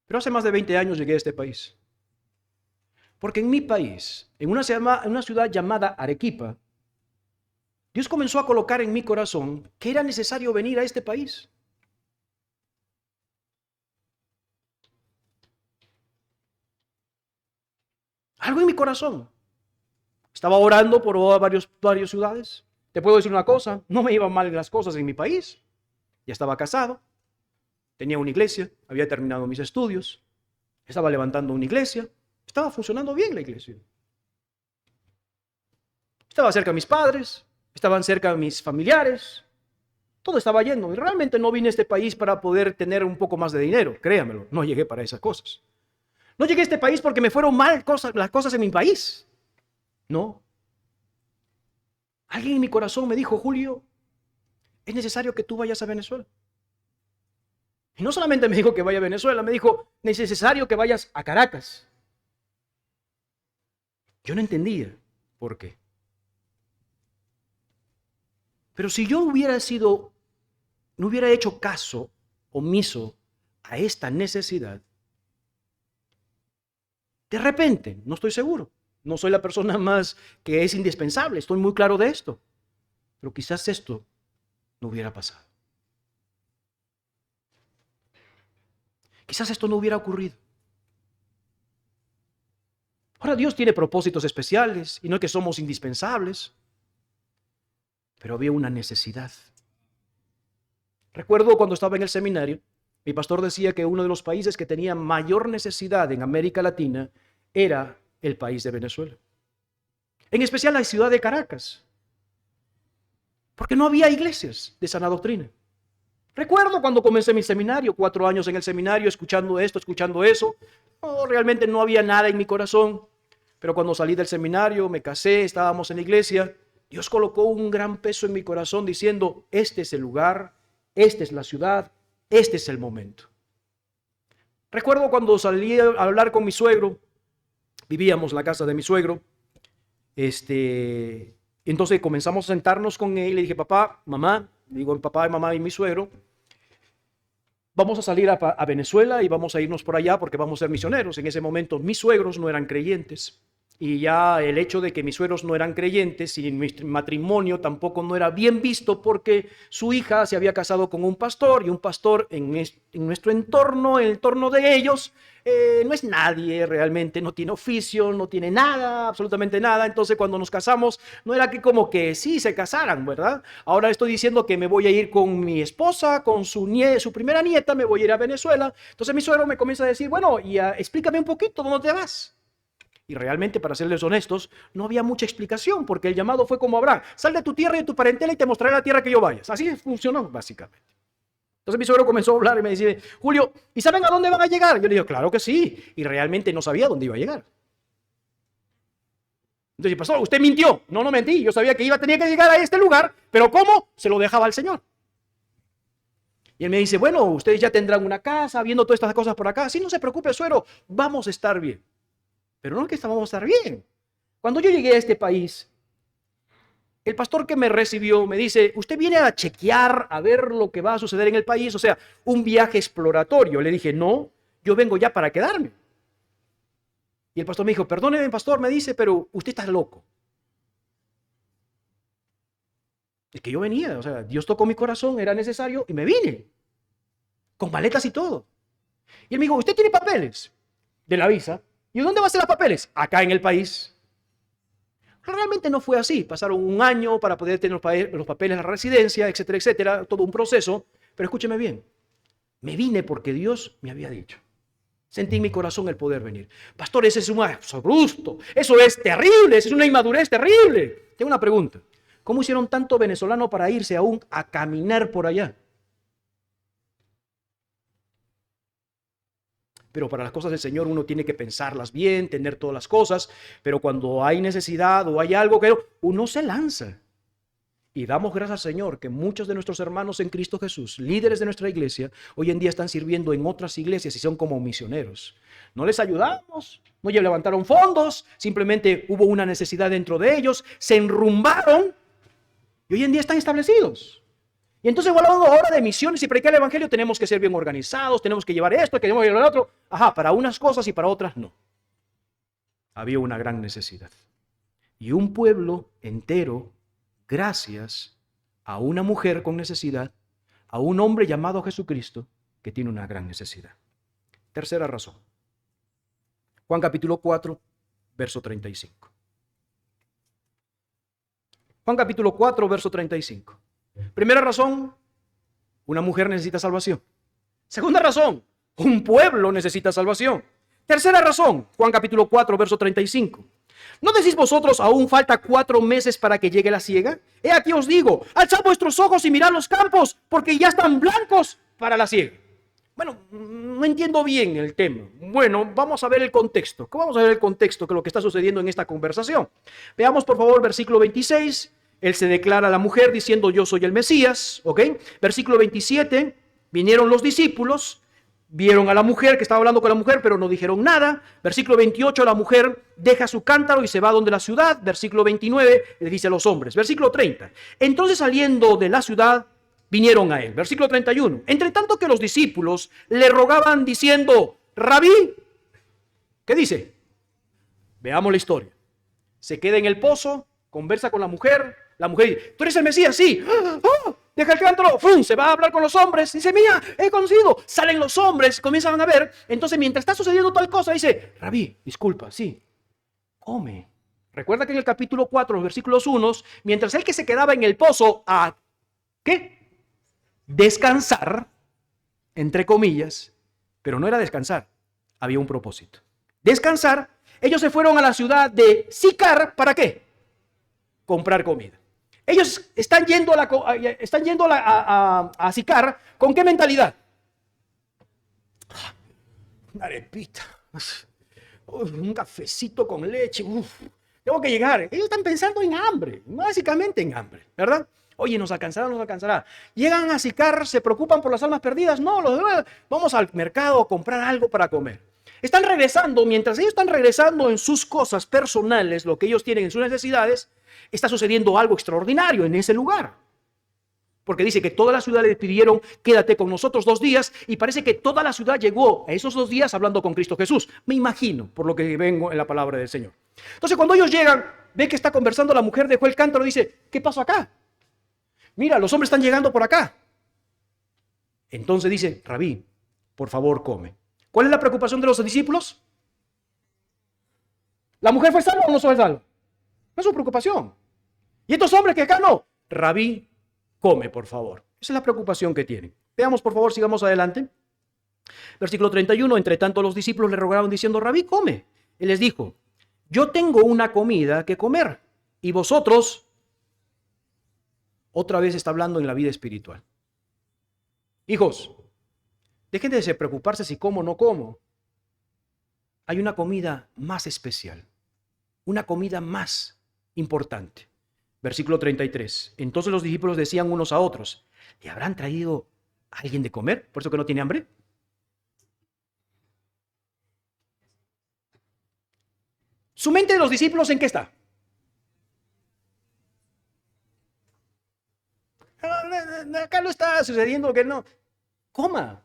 Pero hace más de 20 años llegué a este país. Porque en mi país, en una ciudad llamada Arequipa, Dios comenzó a colocar en mi corazón que era necesario venir a este país. Algo en mi corazón. Estaba orando por varias ciudades. Te puedo decir una cosa, no me iban mal las cosas en mi país. Ya estaba casado, tenía una iglesia, había terminado mis estudios, estaba levantando una iglesia, estaba funcionando bien la iglesia. Estaba cerca de mis padres, estaban cerca de mis familiares, todo estaba yendo. Y realmente no vine a este país para poder tener un poco más de dinero, créamelo, no llegué para esas cosas. No llegué a este país porque me fueron mal las cosas en mi país. No. Alguien en mi corazón me dijo, Julio, es necesario que tú vayas a Venezuela. Y no solamente me dijo que vaya a Venezuela, me dijo, es necesario que vayas a Caracas. Yo no entendía por qué. Pero si yo no hubiera hecho caso omiso a esta necesidad, de repente, no estoy seguro, no soy la persona más que es indispensable, estoy muy claro de esto, pero quizás esto no hubiera pasado. Quizás esto no hubiera ocurrido. Ahora Dios tiene propósitos especiales y no es que somos indispensables, pero había una necesidad. Recuerdo cuando estaba en el seminario, mi pastor decía que uno de los países que tenía mayor necesidad en América Latina era el país de Venezuela. En especial la ciudad de Caracas, porque no había iglesias de sana doctrina. Recuerdo cuando comencé mi seminario, 4 años en el seminario, escuchando esto, escuchando eso. Realmente no había nada en mi corazón. Pero cuando salí del seminario, me casé, estábamos en la iglesia, Dios colocó un gran peso en mi corazón diciendo, este es el lugar, esta es la ciudad, este es el momento. Recuerdo cuando salí a hablar con mi suegro, vivíamos en la casa de mi suegro, entonces comenzamos a sentarnos con él y le dije, papá, mamá, digo papá, mamá y mi suegro, vamos a salir a Venezuela y vamos a irnos por allá porque vamos a ser misioneros. En ese momento mis suegros no eran creyentes y ya el hecho de que mis suegros no eran creyentes y mi matrimonio tampoco no era bien visto porque su hija se había casado con un pastor y un pastor en nuestro entorno, en el entorno de ellos, no es nadie realmente, no tiene oficio, no tiene nada, absolutamente nada. Entonces cuando nos casamos no era que como que sí se casaran, ¿verdad? Ahora estoy diciendo que me voy a ir con mi esposa, con su primera nieta, me voy a ir a Venezuela. Entonces mi suegro me comienza a decir, bueno, y explícame un poquito, ¿dónde te vas? Y realmente, para serles honestos, no había mucha explicación porque el llamado fue como Abraham, sal de tu tierra y de tu parentela y te mostraré la tierra que yo vayas. Así funcionó básicamente. Entonces mi suegro comenzó a hablar y me decía, Julio, ¿y saben a dónde van a llegar? Yo le digo, claro que sí. Y realmente no sabía dónde iba a llegar. Entonces, pastor, usted mintió. No mentí. Yo sabía que tenía que llegar a este lugar, pero ¿cómo? Se lo dejaba al Señor. Y él me dice, bueno, ustedes ya tendrán una casa, viendo todas estas cosas por acá. Sí, no se preocupe, suero, vamos a estar bien. Pero no es que vamos a estar bien. Cuando yo llegué a este país, el pastor que me recibió me dice, usted viene a chequear, a ver lo que va a suceder en el país, o sea, un viaje exploratorio. Le dije, no, yo vengo ya para quedarme. Y el pastor me dijo, perdóneme, pastor, me dice, pero usted está loco. Es que yo venía, o sea, Dios tocó mi corazón, era necesario y me vine, con maletas y todo. Y él me dijo, ¿usted tiene papeles de la visa? ¿Y dónde va a hacer los papeles? Acá en el país. Realmente no fue así. Pasaron un año para poder tener los papeles de la residencia, etcétera, etcétera. Todo un proceso. Pero escúcheme bien. Me vine porque Dios me había dicho. Sentí en mi corazón el poder venir. Pastor, ese es un abrupto. Eso es terrible. Eso es una inmadurez terrible. Tengo una pregunta. ¿Cómo hicieron tanto venezolano para irse aún a caminar por allá? Pero para las cosas del Señor uno tiene que pensarlas bien, tener todas las cosas, pero cuando hay necesidad o hay algo que uno se lanza. Y damos gracias al Señor que muchos de nuestros hermanos en Cristo Jesús, líderes de nuestra iglesia, hoy en día están sirviendo en otras iglesias y son como misioneros. No les ayudamos, no levantaron fondos, simplemente hubo una necesidad dentro de ellos, se enrumbaron y hoy en día están establecidos. Y entonces, hablando ahora de misiones y predicar el evangelio, tenemos que ser bien organizados, tenemos que llevar esto, tenemos que llevar lo otro. Ajá, para unas cosas y para otras no. Había una gran necesidad. Y un pueblo entero, gracias a una mujer con necesidad, a un hombre llamado Jesucristo, que tiene una gran necesidad. Tercera razón. Juan capítulo 4, verso 35. Juan capítulo 4, verso 35. Primera razón, una mujer necesita salvación. Segunda razón, un pueblo necesita salvación. Tercera razón, Juan capítulo 4, verso 35. ¿No decís vosotros, aún falta 4 meses para que llegue la siega? He aquí os digo, alzad vuestros ojos y mirad los campos, porque ya están blancos para la siega. Bueno, no entiendo bien el tema. Bueno, vamos a ver el contexto. Vamos a ver el contexto de lo que está sucediendo en esta conversación. Veamos, por favor, versículo 26. Él se declara a la mujer diciendo, yo soy el Mesías, ¿ok? Versículo 27, vinieron los discípulos, vieron a la mujer, que estaba hablando con la mujer, pero no dijeron nada. Versículo 28, la mujer deja su cántaro y se va donde la ciudad. Versículo 29, le dice a los hombres. Versículo 30, entonces saliendo de la ciudad, vinieron a él. Versículo 31, entre tanto que los discípulos le rogaban diciendo, Rabí, ¿qué dice? Veamos la historia. Se queda en el pozo, conversa con la mujer dice, ¿tú eres el Mesías? Sí. Deja el cántaro, ¡fum! Se va a hablar con los hombres, dice, mira, he conocido. Salen los hombres, comienzan a ver. Entonces, mientras está sucediendo tal cosa, dice, Rabí, disculpa, sí, come. Recuerda que en el capítulo 4, los versículos 1, mientras él que se quedaba en el pozo a, ¿qué? Descansar, entre comillas, pero no era descansar, había un propósito. Descansar, ellos se fueron a la ciudad de Sicar, ¿para qué? Comprar comida. Ellos están yendo a Sicar, ¿con qué mentalidad? Una arepita, un cafecito con leche, tengo que llegar. Ellos están pensando en hambre, básicamente en hambre, ¿verdad? Oye, nos alcanzará. Llegan a Sicar, se preocupan por las almas perdidas. No, vamos al mercado a comprar algo para comer. Están regresando, mientras ellos están regresando en sus cosas personales, lo que ellos tienen en sus necesidades, está sucediendo algo extraordinario en ese lugar. Porque dice que toda la ciudad le pidieron, quédate con nosotros 2 días, y parece que toda la ciudad llegó a esos 2 días hablando con Cristo Jesús. Me imagino, por lo que vengo en la palabra del Señor. Entonces, cuando ellos llegan, ve que está conversando la mujer, dejó el cántaro y dice, ¿qué pasó acá? Mira, los hombres están llegando por acá. Entonces dice, Rabí, por favor, come. ¿Cuál es la preocupación de los discípulos? ¿La mujer fue salva o no fue salva? No es su preocupación. ¿Y estos hombres que acá no? Rabí, come, por favor. Esa es la preocupación que tienen. Veamos, por favor, sigamos adelante. Versículo 31, entre tanto los discípulos le rogaron diciendo, Rabí, come. Él les dijo, yo tengo una comida que comer y vosotros, otra vez está hablando en la vida espiritual. Hijos, dejen de preocuparse si como o no como. Hay una comida más especial, una comida más importante. Versículo 33. Entonces los discípulos decían unos a otros, ¿le habrán traído alguien de comer, por eso que no tiene hambre. ¿Su mente de los discípulos en qué está? Acá no está sucediendo que no. Coma,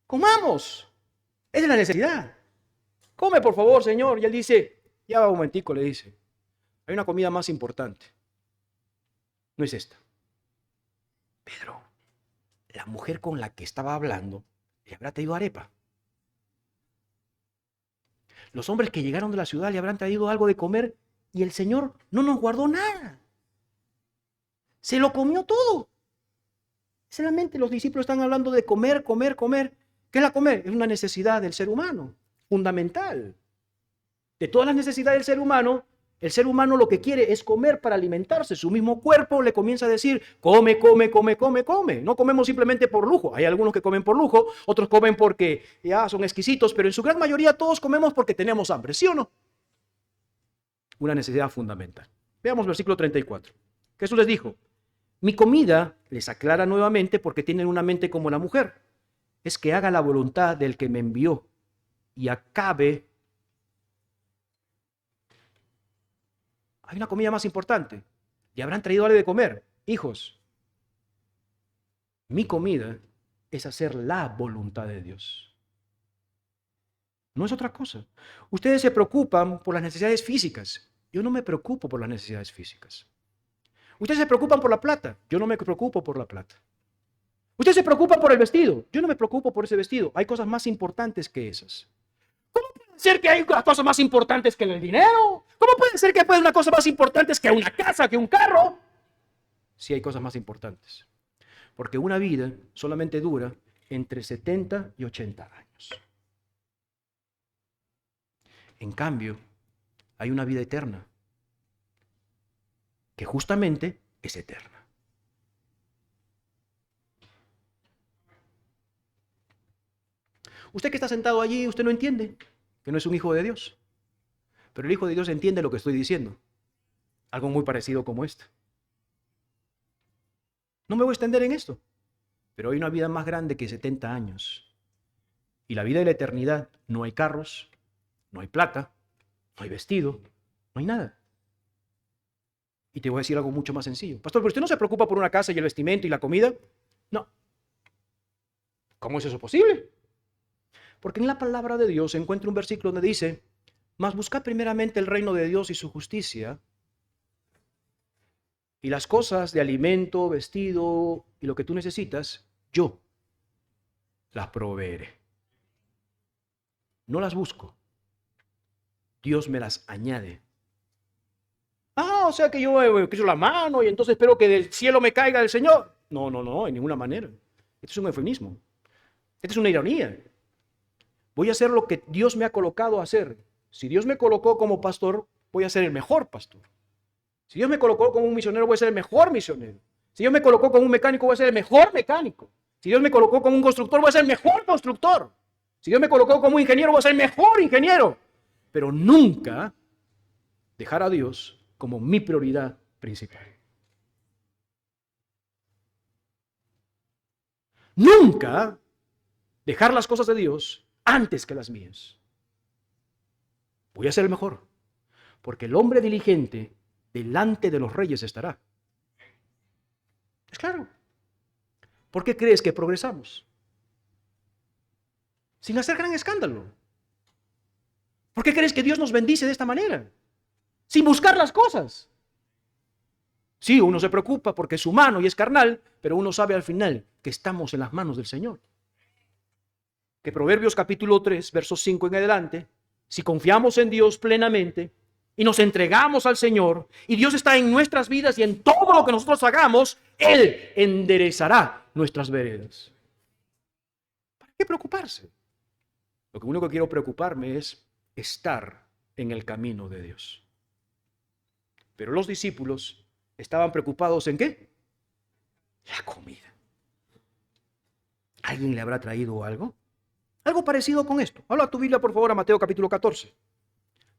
comamos. Esa es la necesidad. Come, por favor, Señor. Y él dice, ya va un momentico, le dice, hay una comida más importante. No es esta. Pedro, la mujer con la que estaba hablando, le habrá traído arepa. Los hombres que llegaron de la ciudad le habrán traído algo de comer y el Señor no nos guardó nada. Se lo comió todo. Solamente los discípulos están hablando de comer, comer, comer. ¿Qué es la comer? Es una necesidad del ser humano, fundamental. De todas las necesidades del ser humano lo que quiere es comer para alimentarse. Su mismo cuerpo le comienza a decir, come, come, come, come, come. No comemos simplemente por lujo. Hay algunos que comen por lujo, otros comen porque ya son exquisitos, pero en su gran mayoría todos comemos porque tenemos hambre, ¿sí o no? Una necesidad fundamental. Veamos versículo 34. Jesús les dijo, mi comida, les aclara nuevamente porque tienen una mente como la mujer, es que haga la voluntad del que me envió y acabe. Hay una comida más importante. Le habrán traído algo de comer. Hijos, mi comida es hacer la voluntad de Dios. No es otra cosa. Ustedes se preocupan por las necesidades físicas. Yo no me preocupo por las necesidades físicas. Ustedes se preocupan por la plata. Yo no me preocupo por la plata. Ustedes se preocupan por el vestido. Yo no me preocupo por ese vestido. Hay cosas más importantes que esas. ¿Cómo puede ser que hay cosas más importantes que el dinero? ¿Cómo puede ser que hay una cosa más importante que una casa, que un carro? Sí hay cosas más importantes. Porque una vida solamente dura entre 70 y 80 años. En cambio, hay una vida eterna que justamente es eterna. Usted que está sentado allí, usted no entiende que no es un hijo de Dios. Pero el Hijo de Dios entiende lo que estoy diciendo. Algo muy parecido como este. No me voy a extender en esto, pero hay una vida más grande que 70 años. Y la vida de la eternidad, no hay carros, no hay plata, no hay vestido, no hay nada. Y te voy a decir algo mucho más sencillo. Pastor, ¿pero usted no se preocupa por una casa y el vestimento y la comida? No. ¿Cómo es eso posible? Porque en la palabra de Dios se encuentra un versículo donde dice, mas buscad primeramente el reino de Dios y su justicia, y las cosas de alimento, vestido y lo que tú necesitas, yo las proveeré. No las busco. Dios me las añade. O sea que yo quiso la mano y entonces espero que del cielo me caiga el Señor. No, en ninguna manera. Este es un eufemismo. Esta es una ironía. Voy a hacer lo que Dios me ha colocado a hacer. Si Dios me colocó como pastor, voy a ser el mejor pastor. Si Dios me colocó como un misionero, voy a ser el mejor misionero. Si Dios me colocó como un mecánico, voy a ser el mejor mecánico. Si Dios me colocó como un constructor, voy a ser el mejor constructor. Si Dios me colocó como un ingeniero, voy a ser el mejor ingeniero. Pero nunca dejar a Dios como mi prioridad principal. Nunca dejar las cosas de Dios antes que las mías. Voy a ser el mejor, porque el hombre diligente delante de los reyes estará. Es claro. ¿Por qué crees que progresamos? Sin hacer gran escándalo. ¿Por qué crees que Dios nos bendice de esta manera? Sin buscar las cosas. Sí, uno se preocupa porque es humano y es carnal, pero uno sabe al final que estamos en las manos del Señor. Que Proverbios capítulo 3, versos 5 en adelante, si confiamos en Dios plenamente y nos entregamos al Señor y Dios está en nuestras vidas y en todo lo que nosotros hagamos, Él enderezará nuestras veredas. ¿Para qué preocuparse? Lo único que quiero preocuparme es estar en el camino de Dios. Pero los discípulos estaban preocupados ¿en qué? La comida. ¿Alguien le habrá traído algo? Algo parecido con esto. Habla tu Biblia, por favor, a Mateo capítulo 14.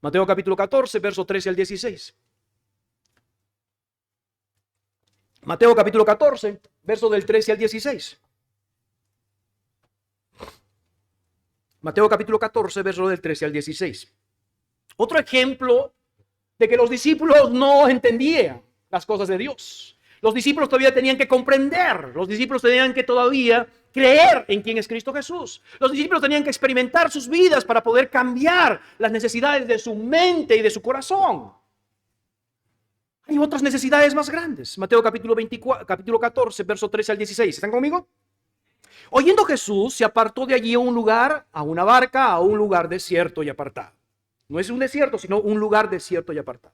Mateo capítulo 14, verso 13 al 16. Mateo capítulo 14, verso del 13 al 16. Mateo capítulo 14, verso del 13 al 16. Otro ejemplo de que los discípulos no entendían las cosas de Dios. Los discípulos todavía tenían que comprender, los discípulos tenían que todavía creer en quién es Cristo Jesús. Los discípulos tenían que experimentar sus vidas para poder cambiar las necesidades de su mente y de su corazón. Hay otras necesidades más grandes. Mateo capítulo 24, capítulo 14, verso 13 al 16. ¿Están conmigo? Oyendo Jesús, se apartó de allí a un lugar, a una barca, a un lugar desierto y apartado. No es un desierto, sino un lugar desierto y apartado.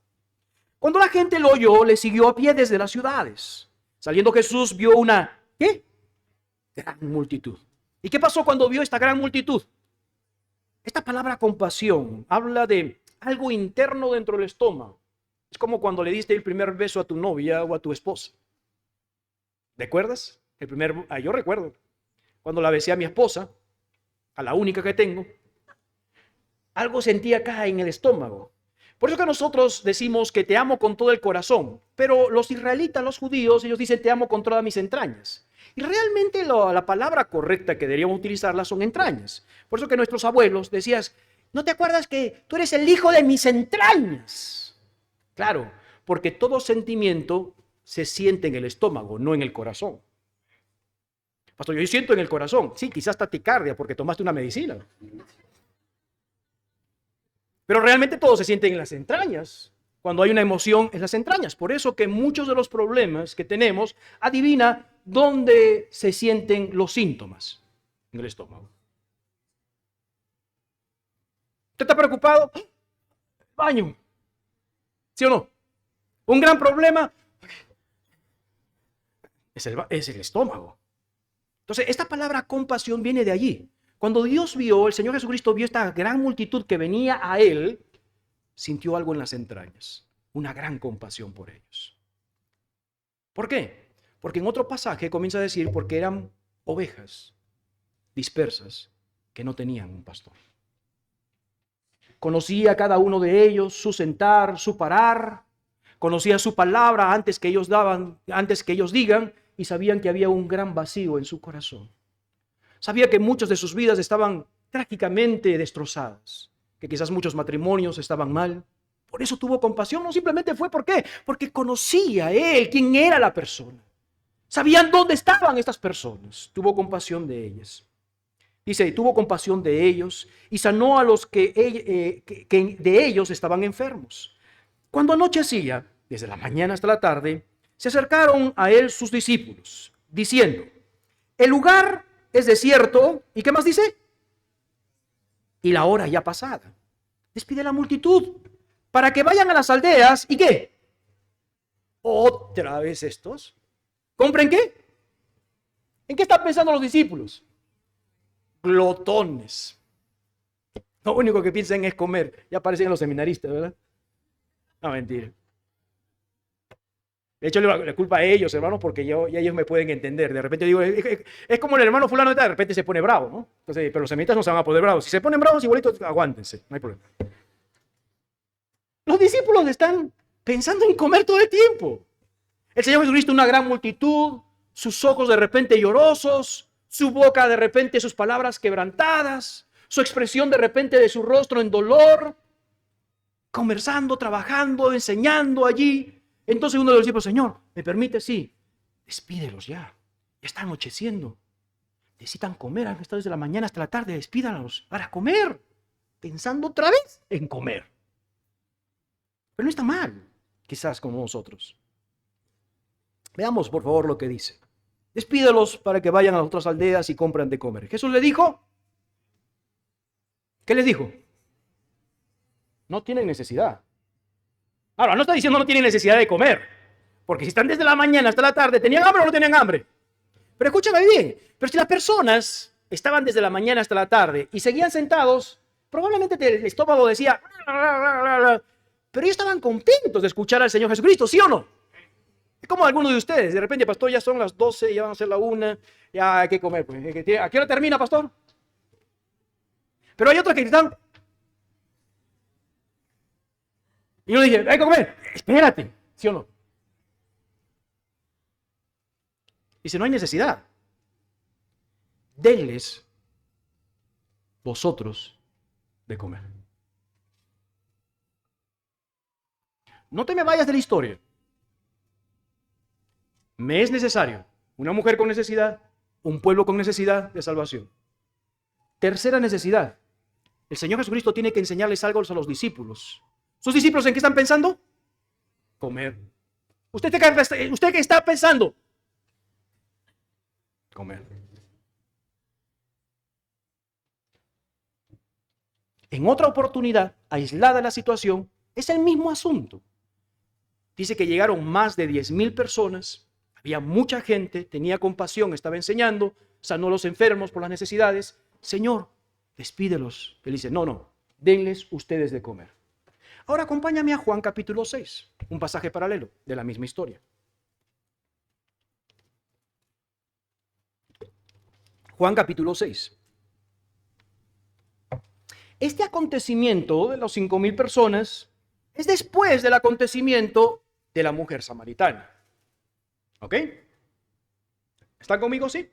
Cuando la gente lo oyó, le siguió a pie desde las ciudades. Saliendo Jesús, vio una, ¿qué? Gran multitud. ¿Y qué pasó cuando vio esta gran multitud? Esta palabra compasión habla de algo interno dentro del estómago. Es como cuando le diste el primer beso a tu novia o a tu esposa. ¿Recuerdas? Yo recuerdo. Cuando la besé a mi esposa, a la única que tengo, algo sentí acá en el estómago. Por eso que nosotros decimos que te amo con todo el corazón, pero los israelitas, los judíos, ellos dicen te amo con todas mis entrañas. Y realmente la palabra correcta que deberíamos utilizarla son entrañas. Por eso que nuestros abuelos decían, ¿no te acuerdas que tú eres el hijo de mis entrañas? Claro, porque todo sentimiento se siente en el estómago, no en el corazón. Pastor, yo siento en el corazón. Sí, quizás taquicardia porque tomaste una medicina. Pero realmente todo se siente en las entrañas. Cuando hay una emoción en las entrañas. Por eso que muchos de los problemas que tenemos, adivina dónde se sienten los síntomas. En el estómago. ¿Usted está preocupado? Baño. ¿Sí o no? Un gran problema es el estómago. Entonces, esta palabra compasión viene de allí. Cuando Dios vio, el Señor Jesucristo vio esta gran multitud que venía a Él, sintió algo en las entrañas, una gran compasión por ellos. ¿Por qué? Porque en otro pasaje comienza a decir, porque eran ovejas dispersas que no tenían un pastor. Conocía a cada uno de ellos, su sentar, su parar, conocía su palabra antes que ellos digan, y sabían que había un gran vacío en su corazón. Sabía que muchas de sus vidas estaban trágicamente destrozadas, que quizás muchos matrimonios estaban mal. Por eso tuvo compasión, no simplemente fue ¿por qué? Porque conocía a él, quién era la persona. Sabían dónde estaban estas personas. Tuvo compasión de ellas. Dice, tuvo compasión de ellos y sanó a los que de ellos estaban enfermos. Cuando anochecía, desde la mañana hasta la tarde, se acercaron a él sus discípulos, diciendo, el lugar es desierto, ¿y qué más dice? Y la hora ya pasada. Despide a la multitud para que vayan a las aldeas, ¿y qué? ¿Otra vez estos? ¿Compren qué? ¿En qué están pensando los discípulos? Glotones. Lo único que piensan es comer. Ya parecen los seminaristas, ¿verdad? No, mentira. De hecho, le culpa a ellos, hermanos, porque ya ellos me pueden entender. De repente digo, es como el hermano fulano, de repente se pone bravo, ¿no? Entonces, pero los semitas no se van a poner bravos. Si se ponen bravos, igualitos, aguántense, no hay problema. Los discípulos están pensando en comer todo el tiempo. El Señor Jesucristo, una gran multitud, sus ojos de repente llorosos, su boca de repente sus palabras quebrantadas, su expresión de repente de su rostro en dolor, conversando, trabajando, enseñando allí. Entonces uno de los discípulos, Señor, ¿me permite? Sí, despídelos ya está anocheciendo. Necesitan comer, han estado desde la mañana hasta la tarde, despídalos para comer, pensando otra vez en comer. Pero no está mal, quizás como nosotros. Veamos por favor lo que dice. Despídelos para que vayan a las otras aldeas y compren de comer. Jesús le dijo, ¿qué les dijo? No tienen necesidad. Ahora, no está diciendo no tienen necesidad de comer, porque si están desde la mañana hasta la tarde, ¿tenían hambre o no tenían hambre? Pero escúchame bien, pero si las personas estaban desde la mañana hasta la tarde y seguían sentados, probablemente el estómago decía, pero ellos estaban contentos de escuchar al Señor Jesucristo, ¿sí o no? Es como algunos de ustedes, de repente, pastor, ya son las 12, ya van a ser la 1, ya hay que comer. Pues. ¿A qué hora termina, pastor? Pero hay otros que están... Y yo le dije, hay que comer, espérate, ¿sí o no? Dice, no hay necesidad. Denles vosotros de comer. No te me vayas de la historia. Me es necesario una mujer con necesidad, un pueblo con necesidad de salvación. Tercera necesidad. El Señor Jesucristo tiene que enseñarles algo a los discípulos. ¿Sus discípulos en qué están pensando? Comer. ¿Usted qué está pensando? Comer. En otra oportunidad, aislada la situación, es el mismo asunto. Dice que llegaron más de 10,000 personas, había mucha gente, tenía compasión, estaba enseñando, sanó a los enfermos por las necesidades. Señor, despídelos. Él dice, no, denles ustedes de comer. Ahora acompáñame a Juan capítulo 6, un pasaje paralelo de la misma historia. Juan capítulo 6. Este acontecimiento de los 5,000 personas es después del acontecimiento de la mujer samaritana. ¿Ok? ¿Están conmigo? Sí.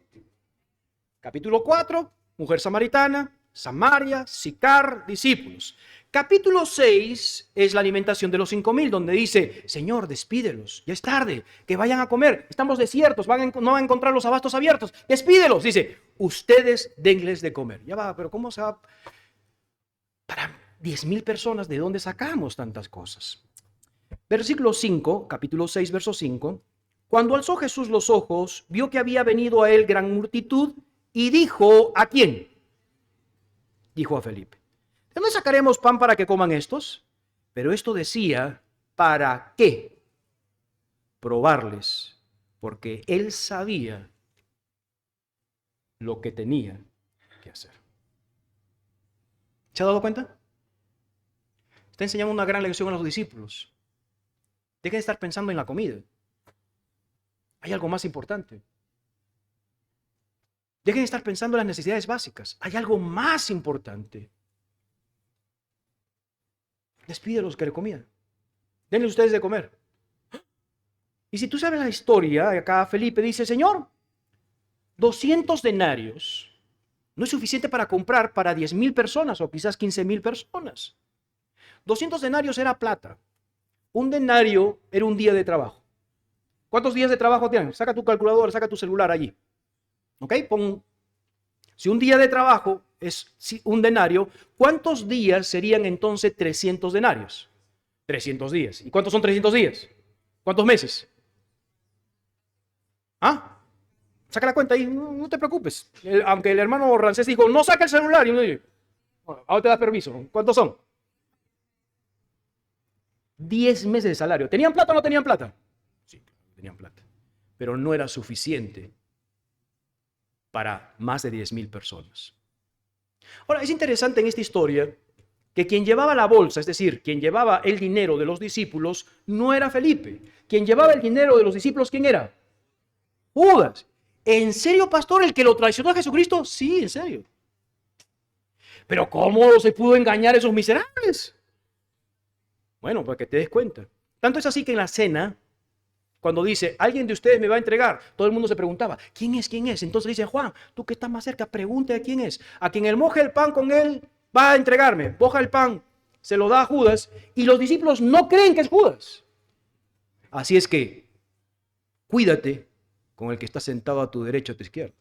Capítulo 4, mujer samaritana, Samaria, Sicar, discípulos. Capítulo 6 es la alimentación de los 5,000, donde dice, Señor, despídelos, ya es tarde, que vayan a comer, estamos desiertos, no van a encontrar los abastos abiertos, despídelos. Dice, ustedes denles de comer. Ya va, pero ¿cómo se va? Para 10,000 personas, ¿de dónde sacamos tantas cosas? Versículo 5, capítulo 6, verso 5. Cuando alzó Jesús los ojos, vio que había venido a él gran multitud y dijo, ¿a quién? Dijo a Felipe, ¿de dónde sacaremos pan para que coman estos? Pero esto decía, ¿para qué? Probarles, porque él sabía lo que tenía que hacer. ¿Se ha dado cuenta? Está enseñando una gran lección a los discípulos. Dejen de estar pensando en la comida. Hay algo más importante. Dejen de estar pensando en las necesidades básicas. Hay algo más importante. Despídelos que le comida. Denle ustedes de comer. Y si tú sabes la historia, acá Felipe dice, Señor, 200 denarios no es suficiente para comprar para 10,000 personas o quizás 15,000 personas. 200 denarios era plata. Un denario era un día de trabajo. ¿Cuántos días de trabajo tienen? Saca tu calculadora, saca tu celular allí. ¿Ok? Si un día de trabajo es un denario, ¿cuántos días serían entonces 300 denarios? 300 días. ¿Y cuántos son 300 días? ¿Cuántos meses? ¿Ah? Saca la cuenta ahí, no te preocupes. Aunque el hermano Rancés dijo, no saca el celular. Y uno dice, ahora te da permiso. ¿Cuántos son? 10 meses de salario. ¿Tenían plata o no tenían plata? Sí, tenían plata. Pero no era suficiente para más de 10,000 personas. Ahora, es interesante en esta historia que quien llevaba la bolsa, es decir, quien llevaba el dinero de los discípulos, no era Felipe. Quien llevaba el dinero de los discípulos, ¿quién era? Judas. ¿En serio, pastor, el que lo traicionó a Jesucristo? Sí, en serio. Pero ¿cómo se pudo engañar a esos miserables? Bueno, para que te des cuenta. Tanto es así que en la cena, cuando dice, alguien de ustedes me va a entregar, todo el mundo se preguntaba, ¿quién es? ¿Quién es? Entonces dice, Juan, tú que estás más cerca, pregunte a quién es. A quien él moje el pan con él, va a entregarme. Moja el pan, se lo da a Judas, y los discípulos no creen que es Judas. Así es que, cuídate con el que está sentado a tu derecha o a tu izquierda.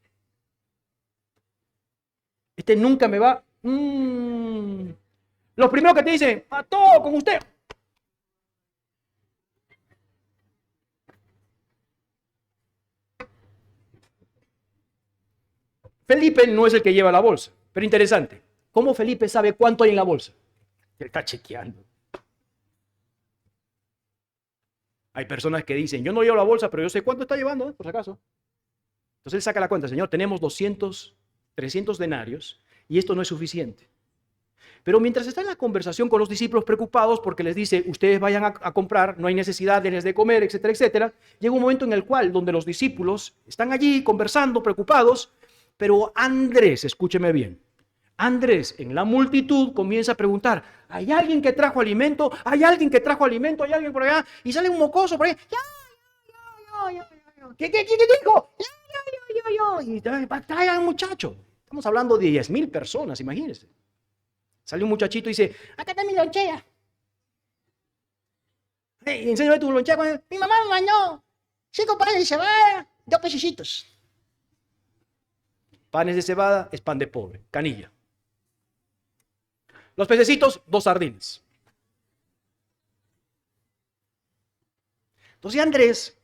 Este nunca me va... Los primeros que te dicen, a todo con usted. Felipe no es el que lleva la bolsa, pero interesante. ¿Cómo Felipe sabe cuánto hay en la bolsa? Él está chequeando. Hay personas que dicen, yo no llevo la bolsa, pero yo sé cuánto está llevando, por si acaso. Entonces él saca la cuenta, Señor, tenemos 200, 300 denarios y esto no es suficiente. Pero mientras está en la conversación con los discípulos preocupados porque les dice, ustedes vayan a comprar, no hay necesidad de les de comer, etcétera, etcétera, llega un momento en el cual donde los discípulos están allí conversando, preocupados, pero Andrés, escúcheme bien, Andrés en la multitud comienza a preguntar, ¿hay alguien que trajo alimento? ¿Hay alguien que trajo alimento? ¿Hay alguien por allá? Y sale un mocoso por ahí, ¿Qué dijo? Y traigan al muchacho. Estamos hablando de 10,000 personas, imagínense. Sale un muchachito y dice, acá está mi lonchera. Hey, enséñame tu lonchera. Mi mamá me bañó. 5 panes de cebada, 2 pececitos. Panes de cebada es pan de pobre, canilla. Los pececitos, 2 sardinas. Entonces Andrés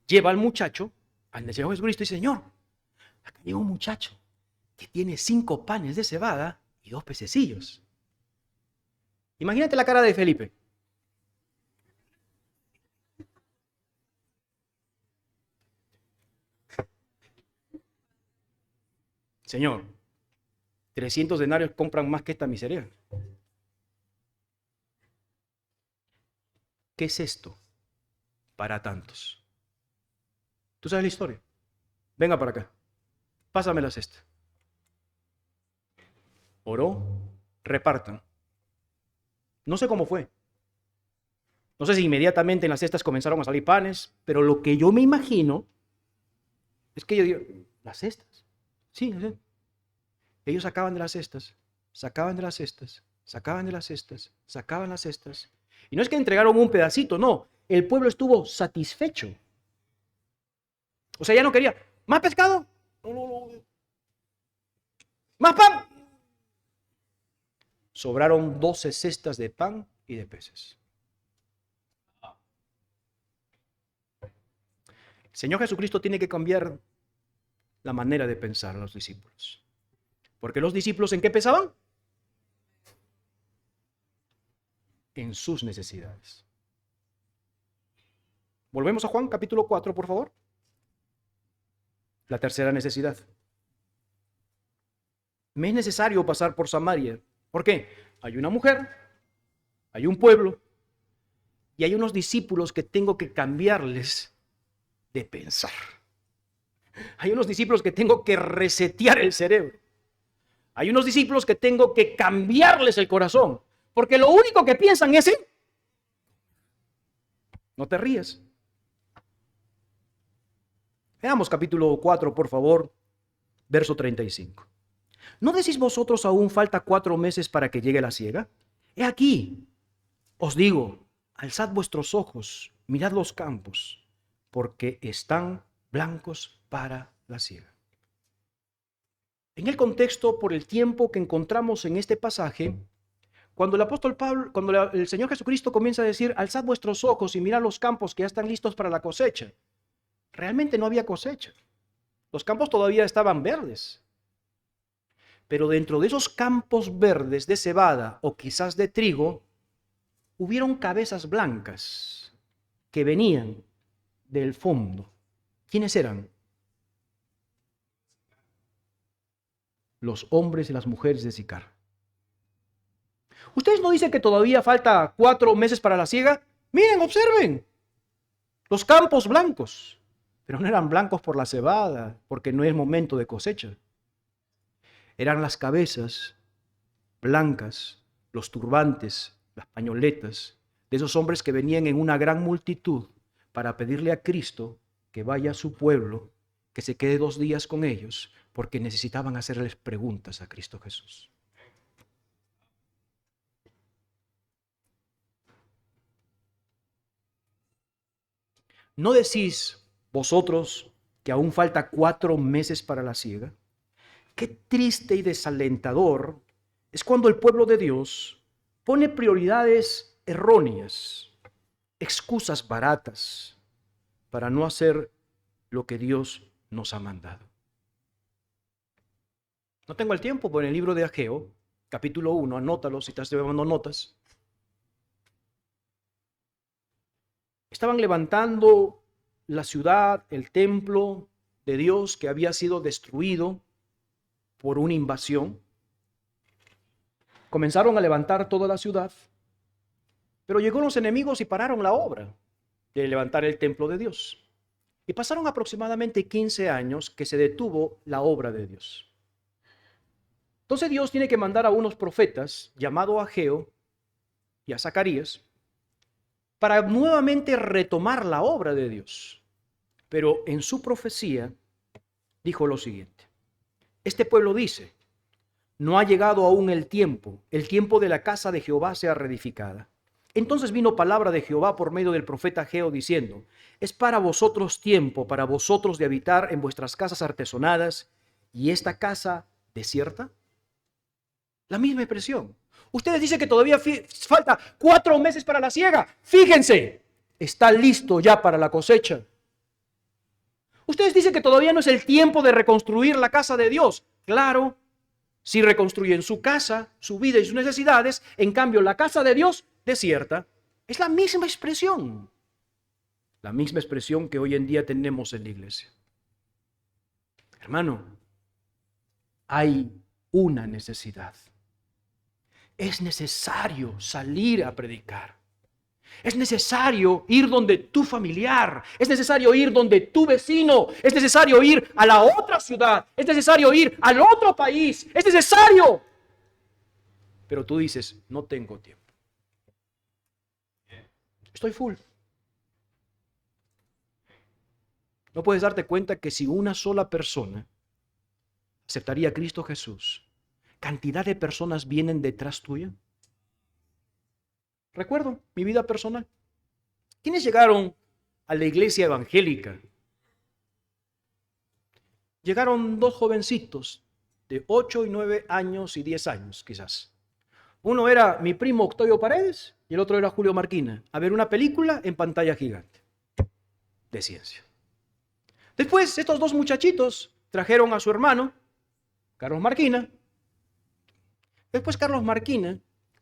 lleva al muchacho al Señor Jesucristo y dice, Señor, acá llega un muchacho que tiene 5 panes de cebada y 2 pececillos. Imagínate la cara de Felipe. Señor, 300 denarios compran más que esta miseria. ¿Qué es esto para tantos? ¿Tú sabes la historia? Venga para acá. Pásame la cesta. Oró, repartan. No sé cómo fue. No sé si inmediatamente en las cestas comenzaron a salir panes, pero lo que yo me imagino es que yo digo, las cestas. Sí, sí. Ellos sacaban de las cestas, sacaban de las cestas, sacaban de las cestas, sacaban las cestas. Y no es que entregaron un pedacito, no. El pueblo estuvo satisfecho. O sea, ya no quería más pescado. No, no, no. Más pan. Sobraron 12 cestas de pan y de peces. El Señor Jesucristo tiene que cambiar la manera de pensar a los discípulos. Porque los discípulos, ¿en qué pensaban? En sus necesidades. Volvemos a Juan capítulo 4, por favor. La tercera necesidad. Me es necesario pasar por Samaria. ¿Por qué? Hay una mujer, hay un pueblo y hay unos discípulos que tengo que cambiarles de pensar. Hay unos discípulos que tengo que resetear el cerebro. Hay unos discípulos que tengo que cambiarles el corazón. Porque lo único que piensan es en... No te ríes. Veamos capítulo 4, por favor, verso 35. ¿No decís vosotros aún falta 4 meses para que llegue la siega? He aquí, os digo, alzad vuestros ojos, mirad los campos, porque están blancos para la siega. En el contexto, por el tiempo que encontramos en este pasaje, cuando el apóstol Pablo, cuando el Señor Jesucristo comienza a decir, alzad vuestros ojos y mirad los campos que ya están listos para la cosecha, realmente no había cosecha. Los campos todavía estaban verdes. Pero dentro de esos campos verdes de cebada o quizás de trigo, hubieron cabezas blancas que venían del fondo. ¿Quiénes eran? Los hombres y las mujeres de Sicar. ¿Ustedes no dicen que todavía falta 4 meses para la siega? Miren, observen. Los campos blancos. Pero no eran blancos por la cebada, porque no es momento de cosecha. Eran las cabezas blancas, los turbantes, las pañoletas, de esos hombres que venían en una gran multitud para pedirle a Cristo que vaya a su pueblo, que se quede 2 días con ellos, porque necesitaban hacerles preguntas a Cristo Jesús. ¿No decís vosotros que aún falta 4 meses para la siega? Qué triste y desalentador es cuando el pueblo de Dios pone prioridades erróneas, excusas baratas para no hacer lo que Dios nos ha mandado. No tengo el tiempo, pero en el libro de Ageo, capítulo 1, anótalo si estás llevando notas. Estaban levantando la ciudad, el templo de Dios que había sido destruido por una invasión. Comenzaron a levantar toda la ciudad, pero llegaron los enemigos y pararon la obra de levantar el templo de Dios. Y pasaron aproximadamente 15 años que se detuvo la obra de Dios. Entonces Dios tiene que mandar a unos profetas, llamado Ageo y a Zacarías, para nuevamente retomar la obra de Dios. Pero en su profecía dijo lo siguiente: Este pueblo dice, no ha llegado aún el tiempo de la casa de Jehová sea reedificada. Entonces vino palabra de Jehová por medio del profeta Ageo diciendo, es para vosotros tiempo, para vosotros de habitar en vuestras casas artesonadas, y esta casa desierta. La misma expresión. Ustedes dicen que todavía falta 4 meses para la siega. Fíjense, está listo ya para la cosecha. Ustedes dicen que todavía no es el tiempo de reconstruir la casa de Dios. Claro, si reconstruyen su casa, su vida y sus necesidades, en cambio la casa de Dios desierta. Es la misma expresión. La misma expresión que hoy en día tenemos en la iglesia. Hermano, hay una necesidad. Es necesario salir a predicar. Es necesario ir donde tu familiar. Es necesario ir donde tu vecino. Es necesario ir a la otra ciudad. Es necesario ir al otro país. Es necesario. Pero tú dices, no tengo tiempo. Estoy full. No puedes darte cuenta que si una sola persona aceptaría a Cristo Jesús, cantidad de personas vienen detrás tuya. Recuerdo mi vida personal. ¿Quiénes llegaron a la iglesia evangélica? Llegaron 2 jovencitos de 8 y 9 años y 10 años quizás. Uno era mi primo Octavio Paredes y el otro era Julio Marquina, a ver una película en pantalla gigante de ciencia. Después estos 2 muchachitos trajeron a su hermano, Carlos Marquina. Después Carlos Marquina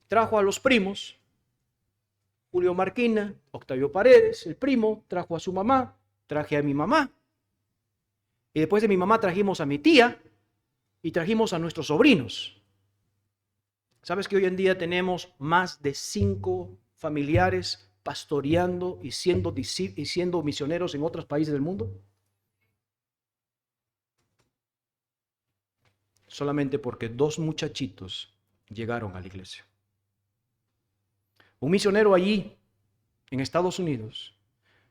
trajo a los primos, Julio Marquina, Octavio Paredes, el primo, trajo a su mamá, traje a mi mamá. Y después de mi mamá trajimos a mi tía y trajimos a nuestros sobrinos. ¿Sabes que hoy en día tenemos más de 5 familiares pastoreando y siendo misioneros en otros países del mundo? Solamente porque 2 muchachitos llegaron a la iglesia. Un misionero allí, en Estados Unidos,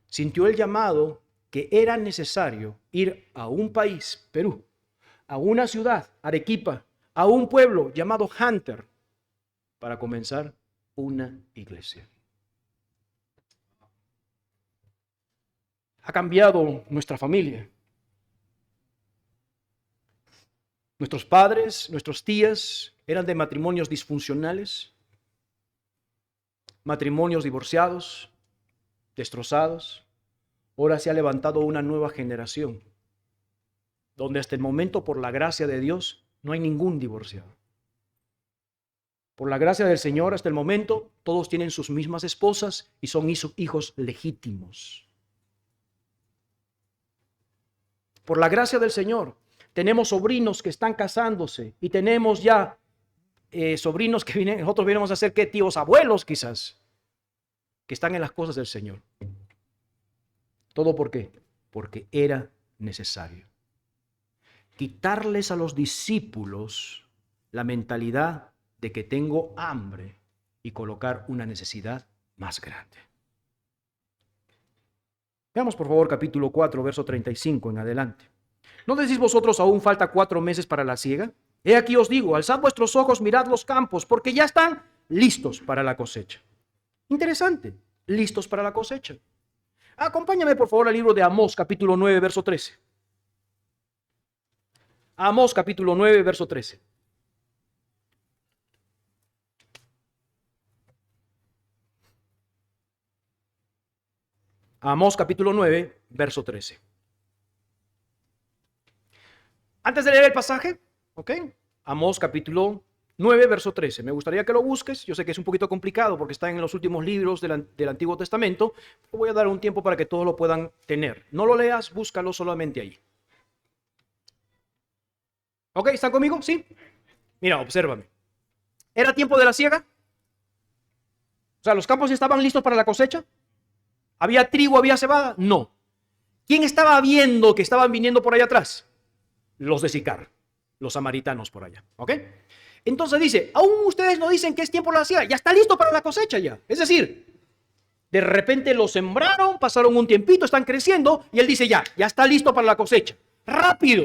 sintió el llamado que era necesario ir a un país, Perú, a una ciudad, Arequipa, a un pueblo llamado Hunter, para comenzar una iglesia. Ha cambiado nuestra familia. Nuestros padres, nuestros tías eran de matrimonios disfuncionales, matrimonios divorciados, destrozados. Ahora se ha levantado una nueva generación, donde hasta el momento, por la gracia de Dios, no hay ningún divorciado. Por la gracia del Señor, hasta el momento, todos tienen sus mismas esposas y son hijos legítimos. Por la gracia del Señor, tenemos sobrinos que están casándose y tenemos ya sobrinos que vienen, nosotros venimos a ser, ¿qué? Tíos, abuelos quizás, que están en las cosas del Señor. ¿Todo por qué? Porque era necesario quitarles a los discípulos la mentalidad de que tengo hambre y colocar una necesidad más grande. Veamos por favor capítulo 4, verso 35 en adelante. ¿No decís vosotros aún falta 4 meses para la siega? He aquí os digo, alzad vuestros ojos, mirad los campos, porque ya están listos para la cosecha. Interesante, listos para la cosecha. Acompáñame por favor al libro de Amós, capítulo 9, verso 13. Amós, capítulo 9, verso 13. Amós, capítulo 9, verso 13. Antes de leer el pasaje, ¿ok? Amós, capítulo 9, verso 13. Me gustaría que lo busques. Yo sé que es un poquito complicado porque está en los últimos libros del Antiguo Testamento. Pero voy a dar un tiempo para que todos lo puedan tener. No lo leas, búscalo solamente ahí. ¿Ok? ¿Están conmigo? ¿Sí? Mira, obsérvame. ¿Era tiempo de la siega? O sea, ¿los campos estaban listos para la cosecha? ¿Había trigo, había cebada? No. ¿Quién estaba viendo que estaban viniendo por allá atrás? Los de Sicar, los samaritanos por allá. ¿Ok? Entonces dice, aún ustedes no dicen que es tiempo de la siega, ya está listo para la cosecha ya. Es decir, de repente lo sembraron, pasaron un tiempito, están creciendo y él dice ya está listo para la cosecha. Rápido.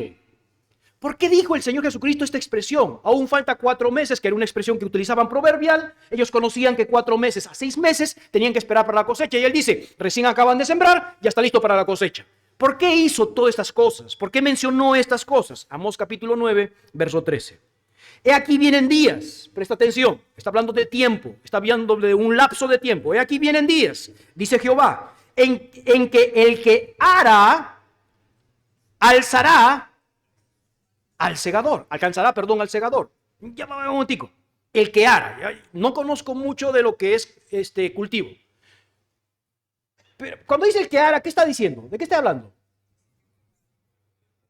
¿Por qué dijo el Señor Jesucristo esta expresión? Aún falta 4 meses, que era una expresión que utilizaban proverbial. Ellos conocían que 4 meses a 6 meses tenían que esperar para la cosecha. Y Él dice, recién acaban de sembrar, ya está listo para la cosecha. ¿Por qué hizo todas estas cosas? ¿Por qué mencionó estas cosas? Amós capítulo 9, verso 13. He aquí vienen días, presta atención, está hablando de tiempo, está hablando de un lapso de tiempo. He aquí vienen días, dice Jehová, en que el que ara, alzará al segador, alcanzará, perdón, al segador. Ya va un momentico. El que ara, no conozco mucho de lo que es este cultivo. Pero cuando dice el que ara, ¿qué está diciendo? ¿De qué está hablando?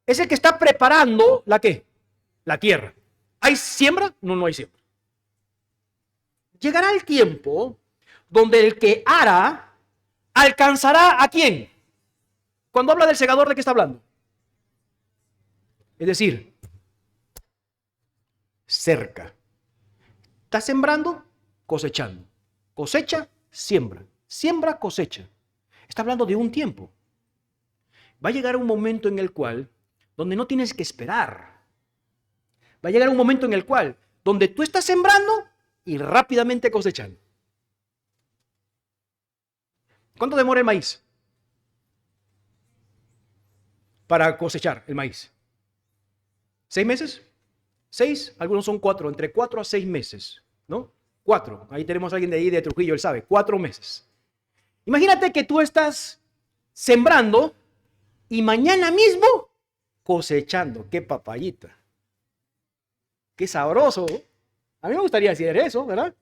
Es el que está preparando ¿la qué? La tierra. ¿Hay siembra? No, no hay siembra. Llegará el tiempo donde el que ara alcanzará ¿a quién? Cuando habla del segador, ¿de qué está hablando? Es decir, cerca. Está sembrando, cosechando. Cosecha, siembra. Siembra, cosecha. Está hablando de un tiempo. Va a llegar un momento en el cual, donde no tienes que esperar. Va a llegar un momento en el cual, donde tú estás sembrando y rápidamente cosechando. ¿Cuánto demora el maíz? Para cosechar el maíz. ¿6 meses? 6, algunos son 4, entre 4 a 6 meses, ¿no? 4, ahí tenemos a alguien de ahí de Trujillo, él sabe, 4 meses. Imagínate que tú estás sembrando y mañana mismo cosechando. ¡Qué papayita! ¡Qué sabroso! A mí me gustaría hacer eso, ¿verdad?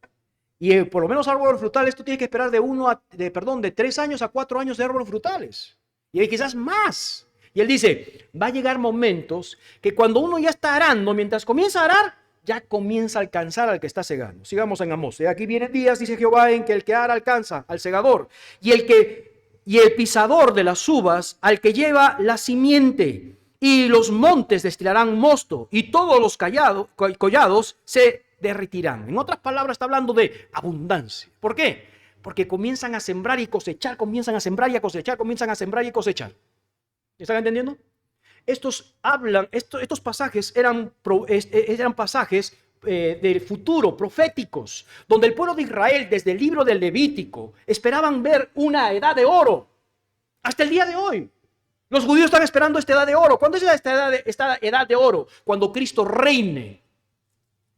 Y por lo menos árboles frutales, tú tienes que esperar de 3 años a 4 años de árboles frutales. Y hay quizás más. Y él dice, va a llegar momentos que cuando uno ya está arando, mientras comienza a arar, ya comienza a alcanzar al que está segando. Sigamos en Amós. Aquí vienen días, dice Jehová, en que el que ara alcanza al segador. Y el pisador de las uvas al que lleva la simiente. Y los montes destilarán mosto. Y todos los collados se derretirán. En otras palabras, está hablando de abundancia. ¿Por qué? Porque comienzan a sembrar y cosechar, comienzan a sembrar y a cosechar, comienzan a sembrar y cosechar. ¿Están entendiendo? Estos pasajes eran pasajes del futuro, proféticos, donde el pueblo de Israel, desde el libro del Levítico, esperaban ver una edad de oro. Hasta el día de hoy. Los judíos están esperando esta edad de oro. ¿Cuándo es esta edad de oro? Cuando Cristo reine.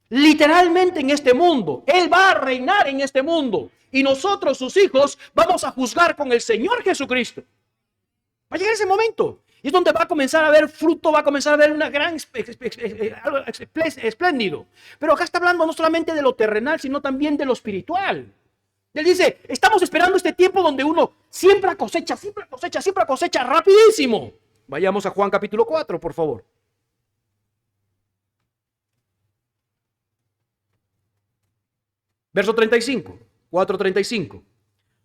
Literalmente en este mundo. Él va a reinar en este mundo. Y nosotros, sus hijos, vamos a juzgar con el Señor Jesucristo. Va a llegar ese momento. Y es donde va a comenzar a haber fruto, va a comenzar a haber una gran algo espléndido. Pero acá está hablando no solamente de lo terrenal, sino también de lo espiritual. Él dice, estamos esperando este tiempo donde uno siembra, cosecha, siembra, cosecha, siembra, cosecha, rapidísimo. Vayamos a Juan capítulo 4, por favor. Verso 35, 4:35.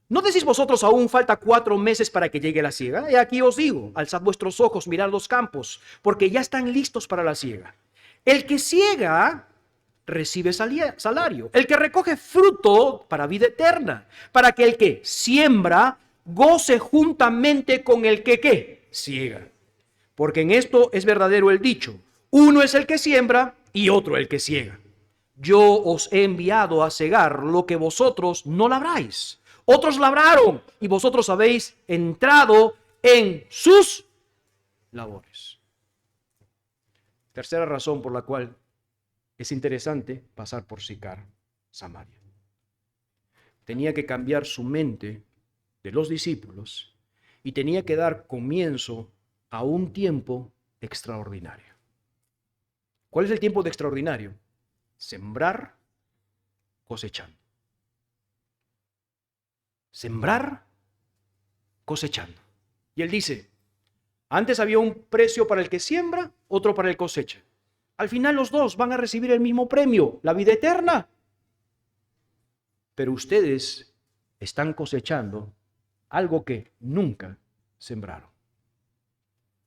¿No decís vosotros aún falta 4 meses para que llegue la siega? Y aquí os digo, alzad vuestros ojos, mirad los campos, porque ya están listos para la siega. El que siega recibe salario. El que recoge fruto para vida eterna, para que el que siembra goce juntamente con el que ¿qué? Siega. Porque en esto es verdadero el dicho, uno es el que siembra y otro el que siega. Yo os he enviado a segar lo que vosotros no labráis. Otros labraron y vosotros habéis entrado en sus labores. Tercera razón por la cual es interesante pasar por Sicar, Samaria. Tenía que cambiar su mente de los discípulos y tenía que dar comienzo a un tiempo extraordinario. ¿Cuál es el tiempo de extraordinario? Sembrar, cosechando. Sembrar, cosechando. Y él dice, antes había un precio para el que siembra, otro para el cosecha. Al final los dos van a recibir el mismo premio, la vida eterna. Pero ustedes están cosechando algo que nunca sembraron.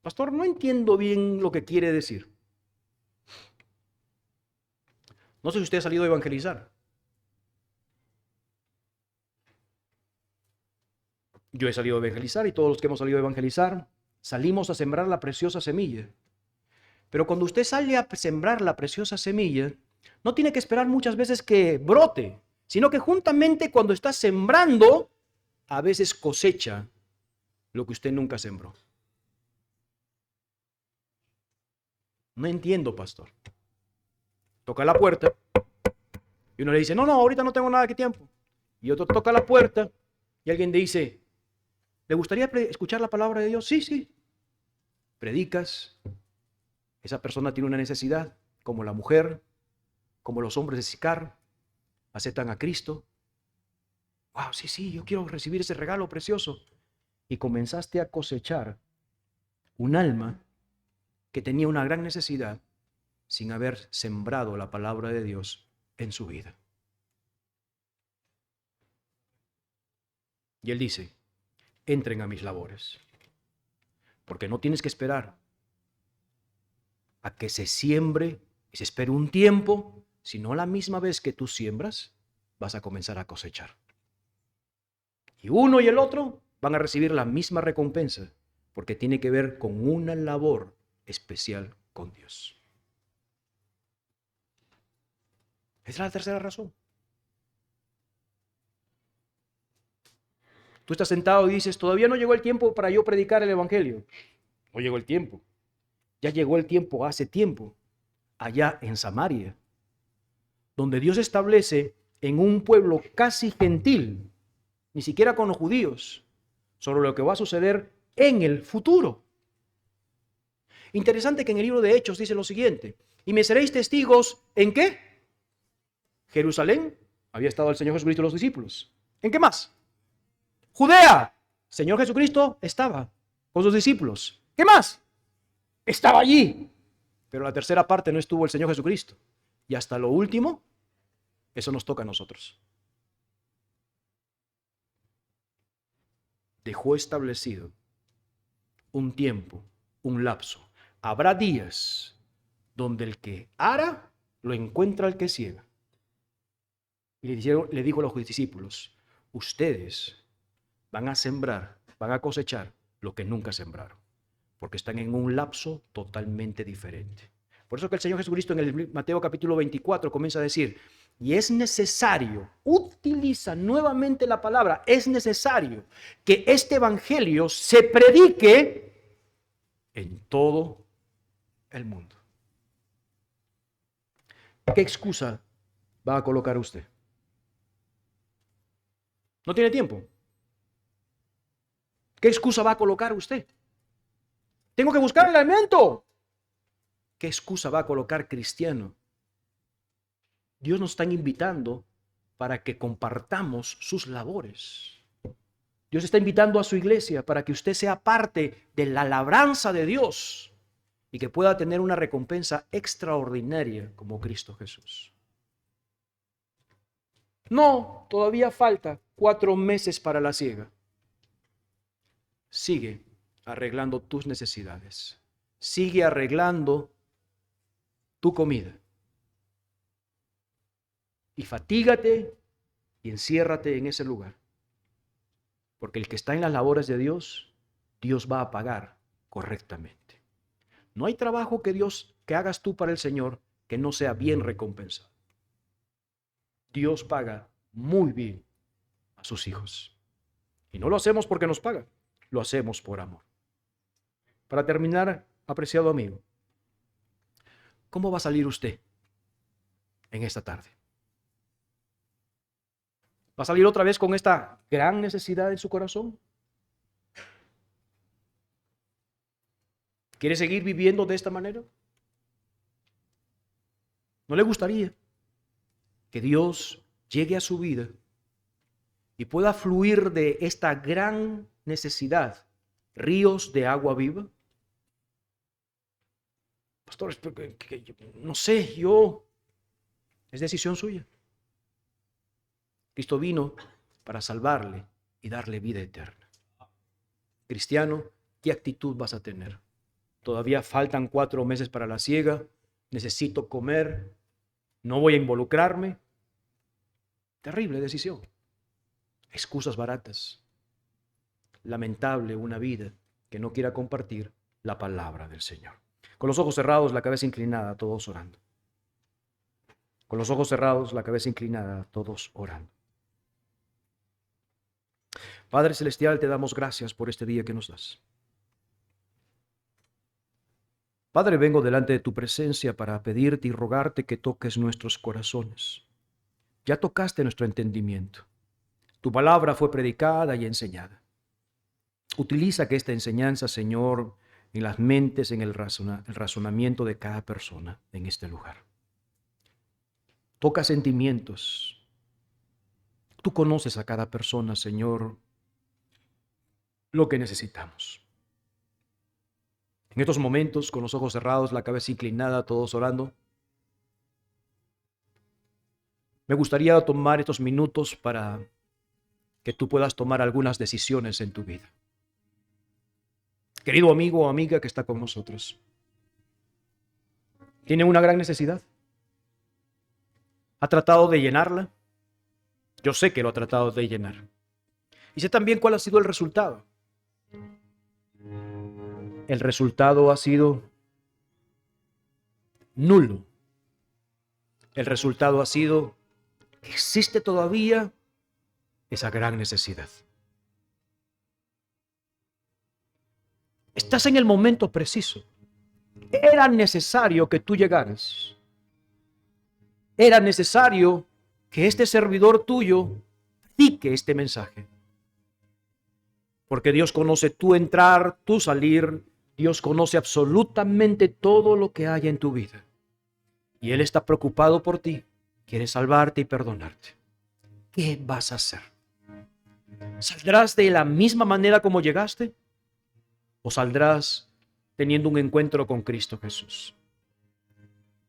Pastor, no entiendo bien lo que quiere decir. No sé si usted ha salido a evangelizar. Yo he salido a evangelizar y todos los que hemos salido a evangelizar salimos a sembrar la preciosa semilla. Pero cuando usted sale a sembrar la preciosa semilla, no tiene que esperar muchas veces que brote, sino que juntamente cuando está sembrando, a veces cosecha lo que usted nunca sembró. No entiendo, pastor. Toca la puerta y uno le dice, no, ahorita no tengo nada que tiempo. Y otro toca la puerta y alguien le dice, ¿le gustaría escuchar la palabra de Dios? Sí, sí. Predicas. Esa persona tiene una necesidad, como la mujer, como los hombres de Sicar, aceptan a Cristo. Wow, sí, yo quiero recibir ese regalo precioso. Y comenzaste a cosechar un alma que tenía una gran necesidad sin haber sembrado la palabra de Dios en su vida. Y él dice, entren a mis labores, porque no tienes que esperar a que se siembre y se espere un tiempo, sino a la misma vez que tú siembras, vas a comenzar a cosechar. Y uno y el otro van a recibir la misma recompensa, porque tiene que ver con una labor especial con Dios. Esa es la tercera razón. Tú estás sentado y dices, todavía no llegó el tiempo para yo predicar el evangelio. No llegó el tiempo. Ya llegó el tiempo hace tiempo, allá en Samaria, donde Dios establece en un pueblo casi gentil, ni siquiera con los judíos, sobre lo que va a suceder en el futuro. Interesante que en el libro de Hechos dice lo siguiente, y me seréis testigos, ¿en qué? Jerusalén, había estado el Señor Jesucristo y los discípulos. ¿En qué más? Judea, Señor Jesucristo estaba con sus discípulos. ¿Qué más? Estaba allí. Pero la tercera parte no estuvo el Señor Jesucristo. Y hasta lo último, eso nos toca a nosotros. Dejó establecido un tiempo, un lapso. Habrá días donde el que ara lo encuentra el que ciega. Y le dijo a los discípulos, ustedes van a sembrar, van a cosechar lo que nunca sembraron, porque están en un lapso totalmente diferente. Por eso que el Señor Jesucristo en el Mateo capítulo 24 comienza a decir, y es necesario, utiliza nuevamente la palabra, es necesario que este evangelio se predique en todo el mundo. ¿Qué excusa va a colocar usted? ¿No tiene tiempo? ¿Qué excusa va a colocar usted? Tengo que buscar el alimento. ¿Qué excusa va a colocar cristiano? Dios nos está invitando para que compartamos sus labores. Dios está invitando a su iglesia para que usted sea parte de la labranza de Dios y que pueda tener una recompensa extraordinaria como Cristo Jesús. No, todavía falta 4 meses para la siega. Sigue arreglando tus necesidades. Sigue arreglando tu comida. Y fatígate y enciérrate en ese lugar. Porque el que está en las labores de Dios, Dios va a pagar correctamente. No hay trabajo que hagas tú para el Señor que no sea bien recompensado. Dios paga muy bien a sus hijos. Y no lo hacemos porque nos paga, lo hacemos por amor. Para terminar, apreciado amigo, ¿cómo va a salir usted en esta tarde? ¿Va a salir otra vez con esta gran necesidad en su corazón? ¿Quiere seguir viviendo de esta manera? ¿No le gustaría que Dios llegue a su vida y pueda fluir de esta gran necesidad ríos de agua viva? Pastor, no sé, es decisión suya. Cristo vino para salvarle y darle vida eterna. Cristiano, ¿qué actitud vas a tener? Todavía faltan 4 meses para la siega, necesito comer, no voy a involucrarme. Terrible decisión. Excusas baratas. Lamentable una vida que no quiera compartir la palabra del Señor. Con los ojos cerrados, la cabeza inclinada, todos orando. Con los ojos cerrados, la cabeza inclinada, todos orando. Padre Celestial, te damos gracias por este día que nos das. Padre, vengo delante de tu presencia para pedirte y rogarte que toques nuestros corazones. Ya tocaste nuestro entendimiento. Tu palabra fue predicada y enseñada. Utiliza que esta enseñanza, Señor, en las mentes, en el razonamiento de cada persona en este lugar. Toca sentimientos. Tú conoces a cada persona, Señor, lo que necesitamos. En estos momentos, con los ojos cerrados, la cabeza inclinada, todos orando, me gustaría tomar estos minutos para que tú puedas tomar algunas decisiones en tu vida. Querido amigo o amiga que está con nosotros, tiene una gran necesidad. ¿Ha tratado de llenarla? Yo sé que lo ha tratado de llenar. Y sé también cuál ha sido el resultado. El resultado ha sido nulo. El resultado ha sido que existe todavía esa gran necesidad. Estás en el momento preciso. Era necesario que tú llegaras. Era necesario que este servidor tuyo predique este mensaje. Porque Dios conoce tu entrar, tu salir. Dios conoce absolutamente todo lo que hay en tu vida. Y Él está preocupado por ti. Quiere salvarte y perdonarte. ¿Qué vas a hacer? ¿Saldrás de la misma manera como llegaste? ¿O saldrás teniendo un encuentro con Cristo Jesús?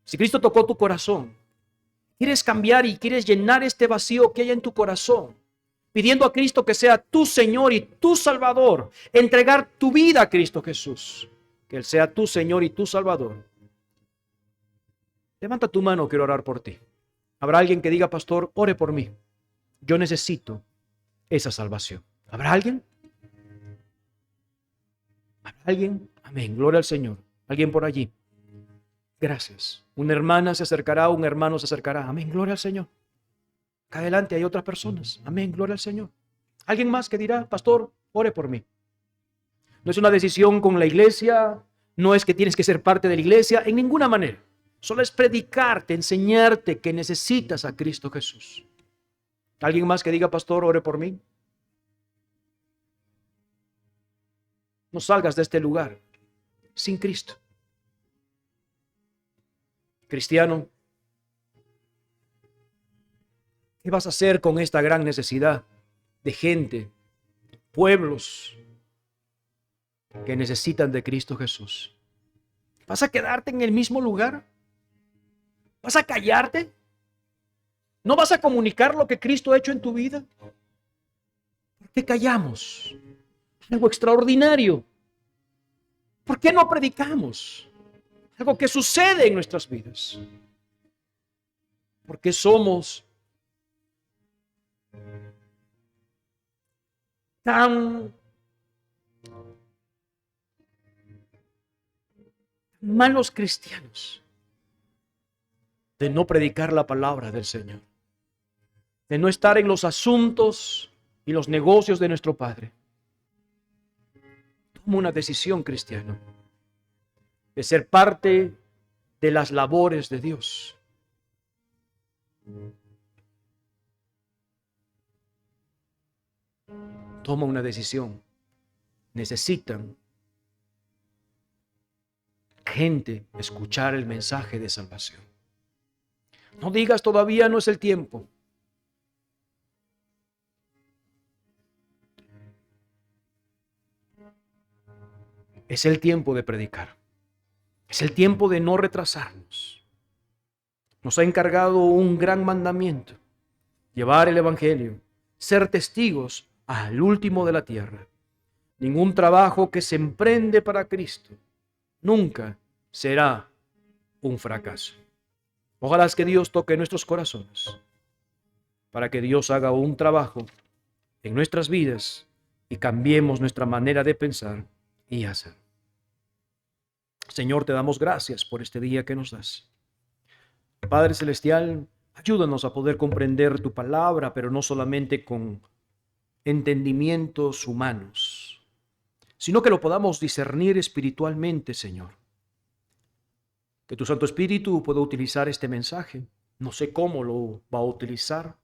Si Cristo tocó tu corazón, quieres cambiar y quieres llenar este vacío que hay en tu corazón, pidiendo a Cristo que sea tu Señor y tu Salvador, entregar tu vida a Cristo Jesús, que Él sea tu Señor y tu Salvador. Levanta tu mano, quiero orar por ti. Habrá alguien que diga, pastor, ore por mí. Yo necesito esa salvación. ¿Habrá alguien? ¿Habrá alguien? Amén, gloria al Señor. ¿Alguien por allí? Gracias. Una hermana se acercará, un hermano se acercará. Amén, gloria al Señor. Acá adelante hay otras personas. Amén, gloria al Señor. ¿Alguien más que dirá, pastor, ore por mí? No es una decisión con la iglesia, no es que tienes que ser parte de la iglesia, en ninguna manera. Solo es predicarte, enseñarte que necesitas a Cristo Jesús. ¿Alguien más que diga, pastor, ore por mí? No salgas de este lugar sin Cristo. Cristiano, ¿qué vas a hacer con esta gran necesidad de gente, pueblos que necesitan de Cristo Jesús? ¿Vas a quedarte en el mismo lugar? ¿Vas a callarte? ¿No vas a comunicar lo que Cristo ha hecho en tu vida? ¿Por qué callamos? Algo extraordinario. ¿Por qué no predicamos? Algo que sucede en nuestras vidas. ¿Por qué somos tan malos cristianos de no predicar la palabra del Señor, de no estar en los asuntos y los negocios de nuestro Padre? Toma una decisión, cristiano, de ser parte de las labores de Dios. Toma una decisión. Necesitan gente escuchar el mensaje de salvación. No digas todavía no es el tiempo. Es el tiempo de predicar. Es el tiempo de no retrasarnos. Nos ha encargado un gran mandamiento: llevar el evangelio, ser testigos al último de la tierra. Ningún trabajo que se emprende para Cristo nunca será un fracaso. Ojalá que Dios toque nuestros corazones para que Dios haga un trabajo en nuestras vidas y cambiemos nuestra manera de pensar y hacer. Señor, te damos gracias por este día que nos das. Padre Celestial, ayúdanos a poder comprender tu palabra, pero no solamente con entendimientos humanos, sino que lo podamos discernir espiritualmente, Señor. Que tu Santo Espíritu pueda utilizar este mensaje. No sé cómo lo va a utilizar.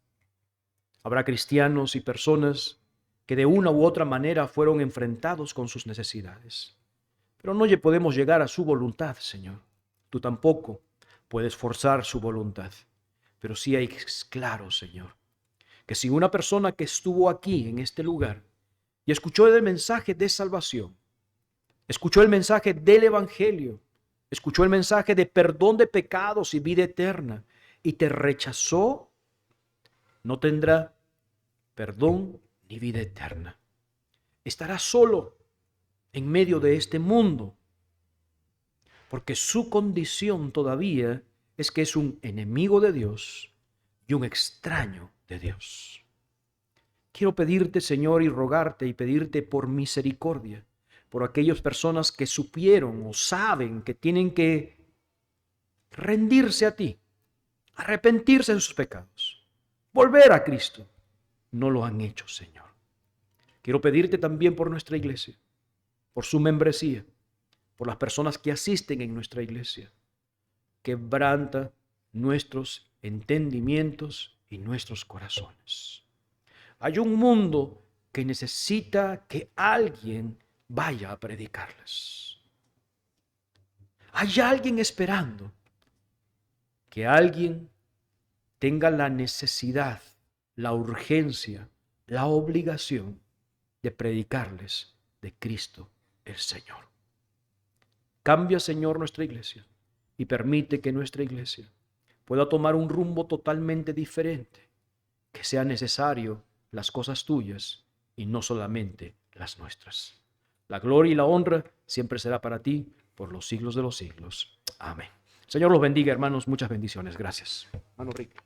Habrá cristianos y personas que de una u otra manera fueron enfrentados con sus necesidades. Pero no podemos llegar a su voluntad, Señor. Tú tampoco puedes forzar su voluntad. Pero sí es claro, Señor, que si una persona que estuvo aquí en este lugar y escuchó el mensaje de salvación, escuchó el mensaje del Evangelio, escuchó el mensaje de perdón de pecados y vida eterna, y te rechazó, no tendrá perdón ni vida eterna. Estará solo en medio de este mundo, porque su condición todavía es que es un enemigo de Dios y un extraño de Dios. Quiero pedirte, Señor, y rogarte y pedirte por misericordia por aquellas personas que supieron o saben que tienen que rendirse a ti, arrepentirse de sus pecados, volver a Cristo. No lo han hecho, Señor. Quiero pedirte también por nuestra iglesia, por su membresía, por las personas que asisten en nuestra iglesia. Quebranta nuestros entendimientos y nuestros corazones. Hay un mundo que necesita que alguien vaya a predicarles. Hay alguien esperando que alguien tenga la necesidad, la urgencia, la obligación de predicarles de Cristo el Señor. Cambia, Señor, nuestra iglesia y permite que nuestra iglesia pueda tomar un rumbo totalmente diferente, que sea necesario las cosas tuyas y no solamente las nuestras. La gloria y la honra siempre será para ti por los siglos de los siglos. Amén. Señor los bendiga, hermanos. Muchas bendiciones. Gracias. Hermano Rick.